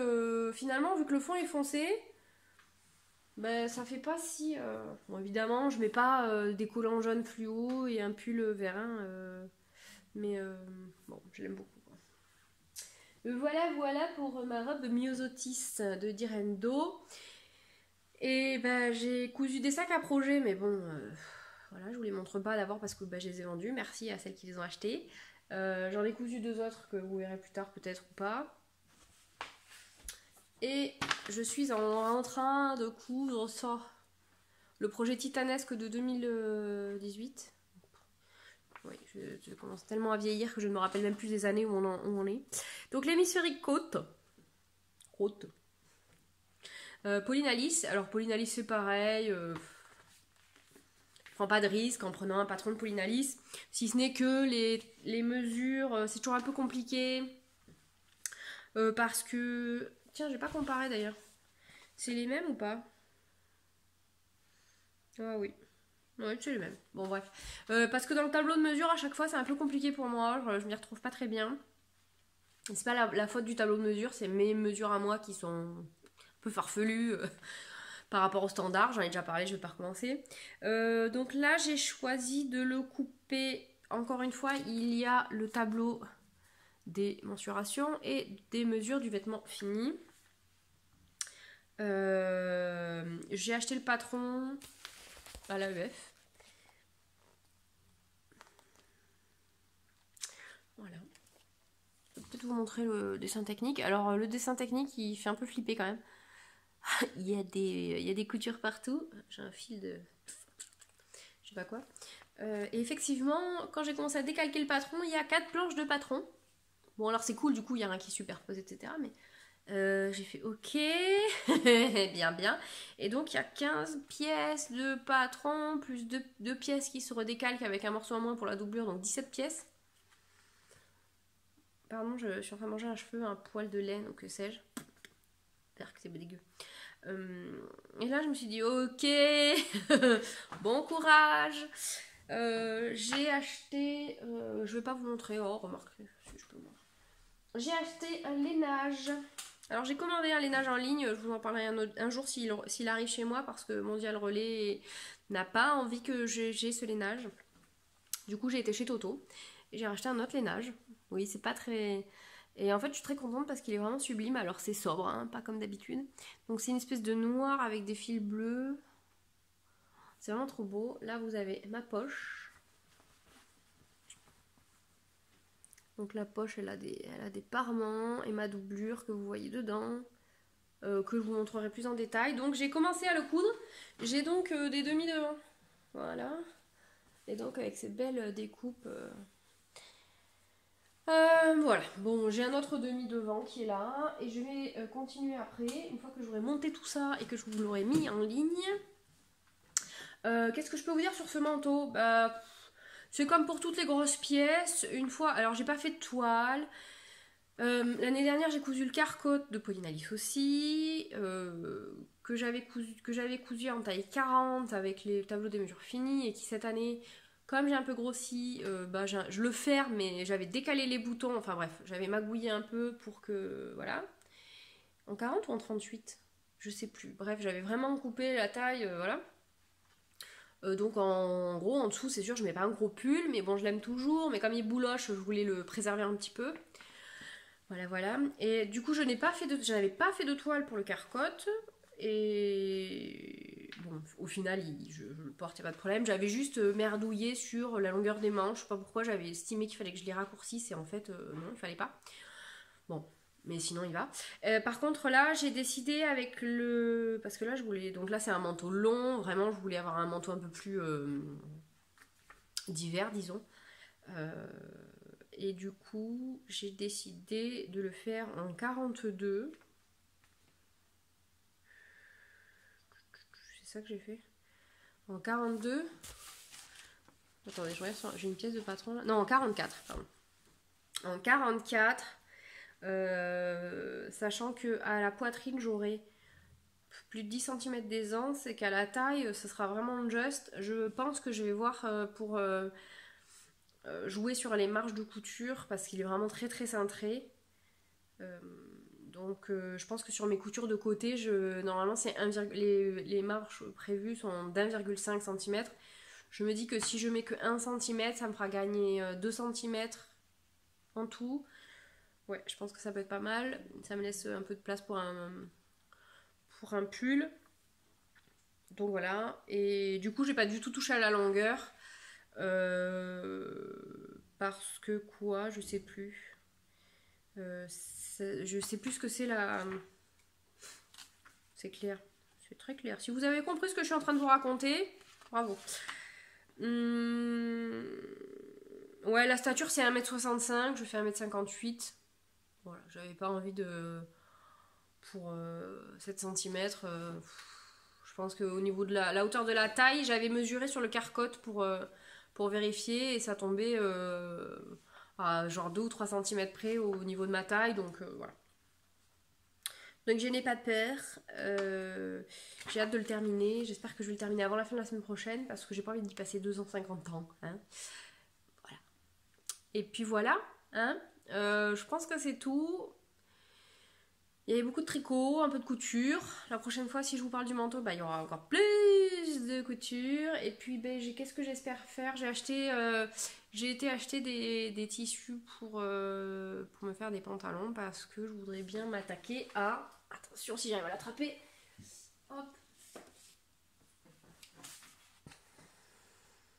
finalement, vu que le fond est foncé, ben, ça fait pas si... Bon, évidemment, je mets pas des collants jaunes fluo et un pull vérin. Mais bon, je l'aime beaucoup. Voilà pour ma robe Myosotis de Direndo. Et ben, j'ai cousu des sacs à projet, mais bon... voilà, je vous les montre pas d'abord parce que bah, je les ai vendus. Merci à celles qui les ont achetés. J'en ai cousu 2 autres que vous verrez plus tard peut-être ou pas. Et je suis en train de coudre ça. Le projet titanesque de 2018. Oui, je commence tellement à vieillir que je ne me rappelle même plus des années où on est. Donc l'hémisphérique côte. Côte. Pauline Alice. Alors Pauline Alice c'est pareil. Prends pas de risque en prenant un patron de Pauline Alice. Si ce n'est que les mesures, c'est toujours un peu compliqué. Parce que... Tiens, j'ai pas comparé d'ailleurs. C'est les mêmes ou pas? Ah oui. Ouais, c'est les mêmes. Bon, bref. Parce que dans le tableau de mesure, à chaque fois, c'est un peu compliqué pour moi. Je m'y retrouve pas très bien. C'est pas la faute du tableau de mesure, c'est mes mesures à moi qui sont un peu farfelues par rapport au standard. J'en ai déjà parlé, je vais pas recommencer. Donc là, j'ai choisi de le couper. Encore une fois, il y a le tableau des mensurations et des mesures du vêtement fini. J'ai acheté le patron à l'AEF. Voilà. Je vais peut-être vous montrer le dessin technique. Alors le dessin technique, il fait un peu flipper quand même. il y a des coutures partout. J'ai un fil de... je sais pas quoi. Et effectivement, quand j'ai commencé à décalquer le patron, il y a 4 planches de patron. Bon alors c'est cool, du coup il y a un qui superpose, etc. Mais j'ai fait ok, bien bien. Et donc il y a 15 pièces de patron, plus 2 pièces qui se redécalquent avec un morceau en moins pour la doublure, donc 17 pièces. Pardon, je suis en train de manger un cheveu, un poil de laine ou que sais-je. J'espère que c'est dégueu. Et là je me suis dit ok, bon courage. J'ai acheté, je vais pas vous montrer, oh remarquez, si je peux voir. J'ai acheté un lainage. Alors j'ai commandé un lainage en ligne, je vous en parlerai un jour s'il arrive chez moi parce que Mondial Relais n'a pas envie que j'ai ce lainage. Du coup j'ai été chez Toto et j'ai racheté un autre lainage. Oui, c'est pas très... Et en fait je suis très contente parce qu'il est vraiment sublime. Alors c'est sobre, hein, pas comme d'habitude. Donc c'est une espèce de noir avec des fils bleus. C'est vraiment trop beau. Là vous avez ma poche. Donc la poche elle a des parements et ma doublure que vous voyez dedans. Que je vous montrerai plus en détail. Donc j'ai commencé à le coudre. J'ai donc des demi devant. Voilà. Et donc avec ces belles découpes... voilà, bon j'ai un autre demi devant qui est là et je vais continuer après, une fois que j'aurai monté tout ça et que je vous l'aurai mis en ligne. Qu'est-ce que je peux vous dire sur ce manteau? Bah, c'est comme pour toutes les grosses pièces, une fois, alors j'ai pas fait de toile. L'année dernière j'ai cousu le carcotte de Pauline Alice aussi, que j'avais cousu en taille 40 avec les tableaux des mesures finis et qui cette année... Comme j'ai un peu grossi, bah, je le ferme, mais j'avais décalé les boutons. Enfin bref, j'avais magouillé un peu pour que... Voilà. En 40 ou en 38? Je sais plus. Bref, j'avais vraiment coupé la taille, voilà. Donc en gros, en dessous, c'est sûr, je mets pas un gros pull, mais bon, je l'aime toujours. Mais comme il bouloche, je voulais le préserver un petit peu. Voilà, voilà. Et du coup, je n'avais pas fait de toile pour le carcotte. Et bon, au final, je le portais pas de problème. J'avais juste merdouillé sur la longueur des manches. Je sais pas pourquoi, j'avais estimé qu'il fallait que je les raccourcisse et en fait, non, il fallait pas. Bon, mais sinon, il va. Par contre, là, j'ai décidé avec le... Parce que là, je voulais... Donc là, c'est un manteau long. Vraiment, je voulais avoir un manteau un peu plus d'hiver, disons. Et du coup, j'ai décidé de le faire en 42. C'est ça que j'ai fait. En 42. Attendez, je regarde, j'ai une pièce de patron là. Non, en 44, pardon. En 44, sachant que à la poitrine, j'aurai plus de 10 cm d'aisance et qu'à la taille, ce sera vraiment juste. Je pense que je vais voir pour jouer sur les marges de couture parce qu'il est vraiment très très cintré. Donc je pense que sur mes coutures de côté, normalement les marges prévues sont d'1,5 cm. Je me dis que si je mets que 1 cm, ça me fera gagner 2 cm en tout. Ouais, je pense que ça peut être pas mal. Ça me laisse un peu de place pour un pull. Donc voilà. Et du coup, j'ai pas du tout touché à la longueur. Parce que quoi, je sais plus. Je sais plus ce que c'est la... c'est clair. C'est très clair. Si vous avez compris ce que je suis en train de vous raconter, bravo. Ouais, la stature c'est 1m65, je fais 1m58. Voilà, j'avais pas envie de... Pour 7 cm, je pense qu'au niveau de la hauteur de la taille, j'avais mesuré sur le Carcote pour vérifier et ça tombait à genre 2 ou 3 cm près au niveau de ma taille, donc voilà. Donc je n'ai pas de peur, j'ai hâte de le terminer, j'espère que je vais le terminer avant la fin de la semaine prochaine parce que j'ai pas envie d'y passer 2 ans 50 ans. Hein. Voilà. Et puis voilà, hein. Je pense que c'est tout. Il y avait beaucoup de tricot, un peu de couture. La prochaine fois, si je vous parle du manteau, bah, il y aura encore plus de couture. Et puis, ben, qu'est-ce que j'espère faire? J'ai été acheter des tissus pour me faire des pantalons parce que je voudrais bien m'attaquer à... Attention, si j'arrive à l'attraper. Hop.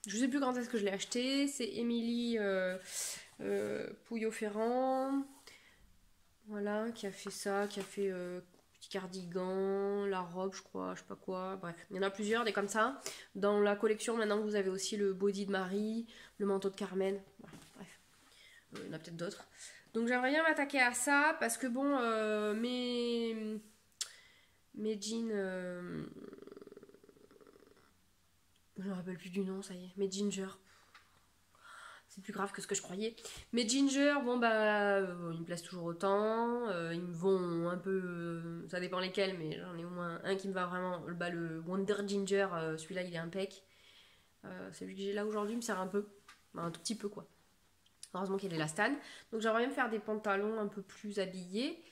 Je sais plus quand est-ce que je l'ai acheté. C'est Émilie Pouillot-Ferrand. Voilà, qui a fait ça, qui a fait petit cardigan, la robe, je crois, je sais pas quoi. Bref, il y en a plusieurs, des comme ça. Dans la collection, maintenant, vous avez aussi le body de Marie, le manteau de Carmen. Voilà, bref, il y en a peut-être d'autres. Donc j'aimerais bien m'attaquer à ça parce que bon, mes jeans... je me rappelle plus du nom, ça y est. Mes ginger. C'est plus grave que ce que je croyais. Mes ginger, bon bah, ils me plaisent toujours autant. Ils me vont un peu... ça dépend lesquels, mais j'en ai au moins un qui me va vraiment. Bah, le Wonder Ginger, celui-là, il est impec. Celui que j'ai là aujourd'hui me sert un peu. Bah, un tout petit peu, quoi. Heureusement qu'il est l'élastane. Donc j'aimerais bien me faire des pantalons un peu plus habillés.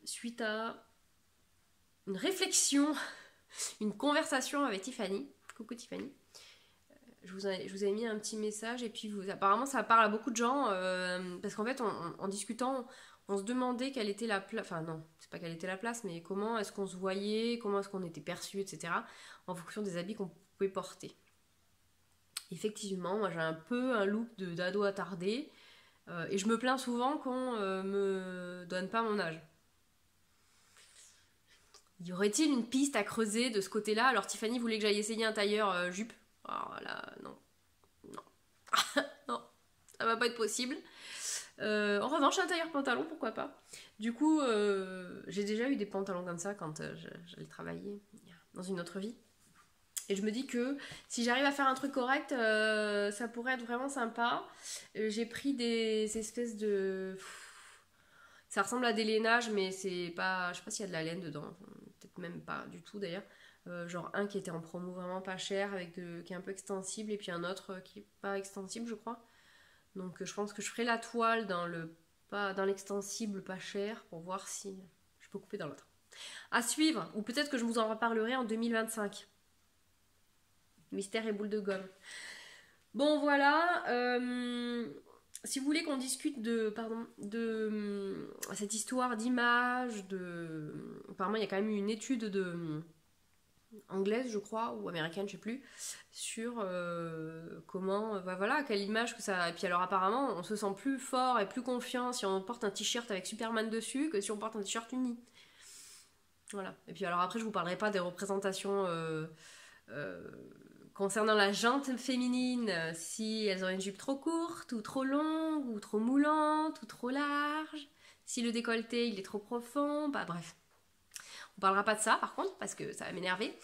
Suite à une réflexion, une conversation avec Tiffany. Coucou Tiffany. Je vous ai mis un petit message et puis apparemment ça parle à beaucoup de gens parce qu'en fait en discutant on se demandait quelle était la place, enfin non c'est pas quelle était la place mais comment est-ce qu'on se voyait, comment est-ce qu'on était perçu, etc. en fonction des habits qu'on pouvait porter. Effectivement moi j'ai un peu un look d'ado attardé et je me plains souvent qu'on me donne pas mon âge. Y aurait-il une piste à creuser de ce côté-là? Alors Tiffany voulait que j'aille essayer un tailleur jupe. Alors là, non. Non, ça va pas être possible. En revanche, un tailleur pantalon, pourquoi pas. Du coup, j'ai déjà eu des pantalons comme ça quand j'allais travailler dans une autre vie. Et je me dis que si j'arrive à faire un truc correct, ça pourrait être vraiment sympa. J'ai pris des espèces de... Ça ressemble à des lainages, mais c'est pas... Je sais pas s'il y a de la laine dedans. Peut-être même pas du tout d'ailleurs. Genre un qui était en promo vraiment pas cher qui est un peu extensible et puis un autre qui est pas extensible je crois. Donc je pense que je ferai la toile dans l'extensible pas cher pour voir si je peux couper dans l'autre. À suivre, ou peut-être que je vous en reparlerai en 2025. Mystère et boule de gomme. Bon voilà, si vous voulez qu'on discute de cette histoire d'image, apparemment il y a quand même eu une étude anglaise je crois ou américaine je sais plus sur comment voilà quelle image que ça, et puis alors apparemment on se sent plus fort et plus confiant si on porte un t-shirt avec Superman dessus que si on porte un t-shirt uni, voilà. Et puis alors après je vous parlerai pas des représentations concernant la jante féminine, si elles ont une jupe trop courte ou trop longue ou trop moulante ou trop large, si le décolleté il est trop profond, bah bref. On parlera pas de ça par contre parce que ça va m'énerver.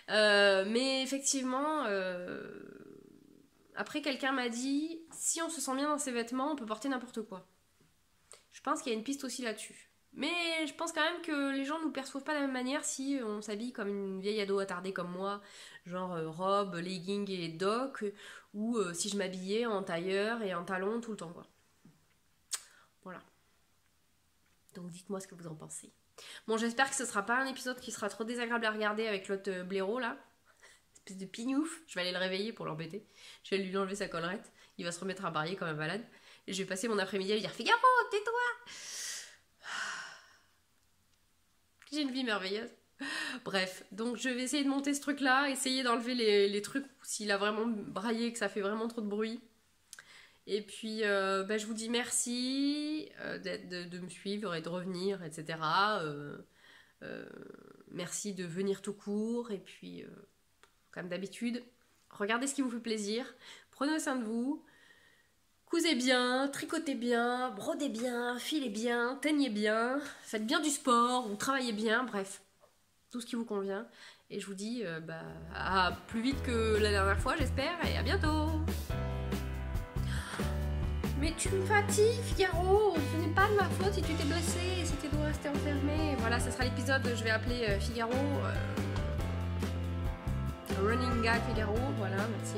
Mais effectivement, après quelqu'un m'a dit si on se sent bien dans ses vêtements, on peut porter n'importe quoi. Je pense qu'il y a une piste aussi là-dessus. Mais je pense quand même que les gens ne nous perçoivent pas de la même manière si on s'habille comme une vieille ado attardée comme moi, genre robe, legging et doc, ou si je m'habillais en tailleur et en talons tout le temps, quoi. Voilà. Donc dites-moi ce que vous en pensez. Bon, j'espère que ce sera pas un épisode qui sera trop désagréable à regarder avec l'autre blaireau là. Espèce de pignouf. Je vais aller le réveiller pour l'embêter. Je vais lui enlever sa collerette. Il va se remettre à bariller comme un malade. Et je vais passer mon après-midi à lui dire Figaro, tais-toi. J'ai une vie merveilleuse. Bref, donc je vais essayer de monter ce truc là, essayer d'enlever les trucs s'il a vraiment braillé, que ça fait vraiment trop de bruit. Et puis, je vous dis merci de me suivre et de revenir, etc. Merci de venir tout court. Et puis, comme d'habitude, regardez ce qui vous fait plaisir. Prenez soin de vous. Cousez bien, tricotez bien, brodez bien, filez bien, teignez bien. Faites bien du sport ou travaillez bien. Bref, tout ce qui vous convient. Et je vous dis à plus vite que la dernière fois, j'espère. Et à bientôt. Mais tu me fatigues, Figaro. Ce n'est pas de ma faute si tu t'es blessé et si tu dois rester enfermé. Voilà, ça sera l'épisode que je vais appeler Figaro. Running Gag Figaro. Voilà, merci.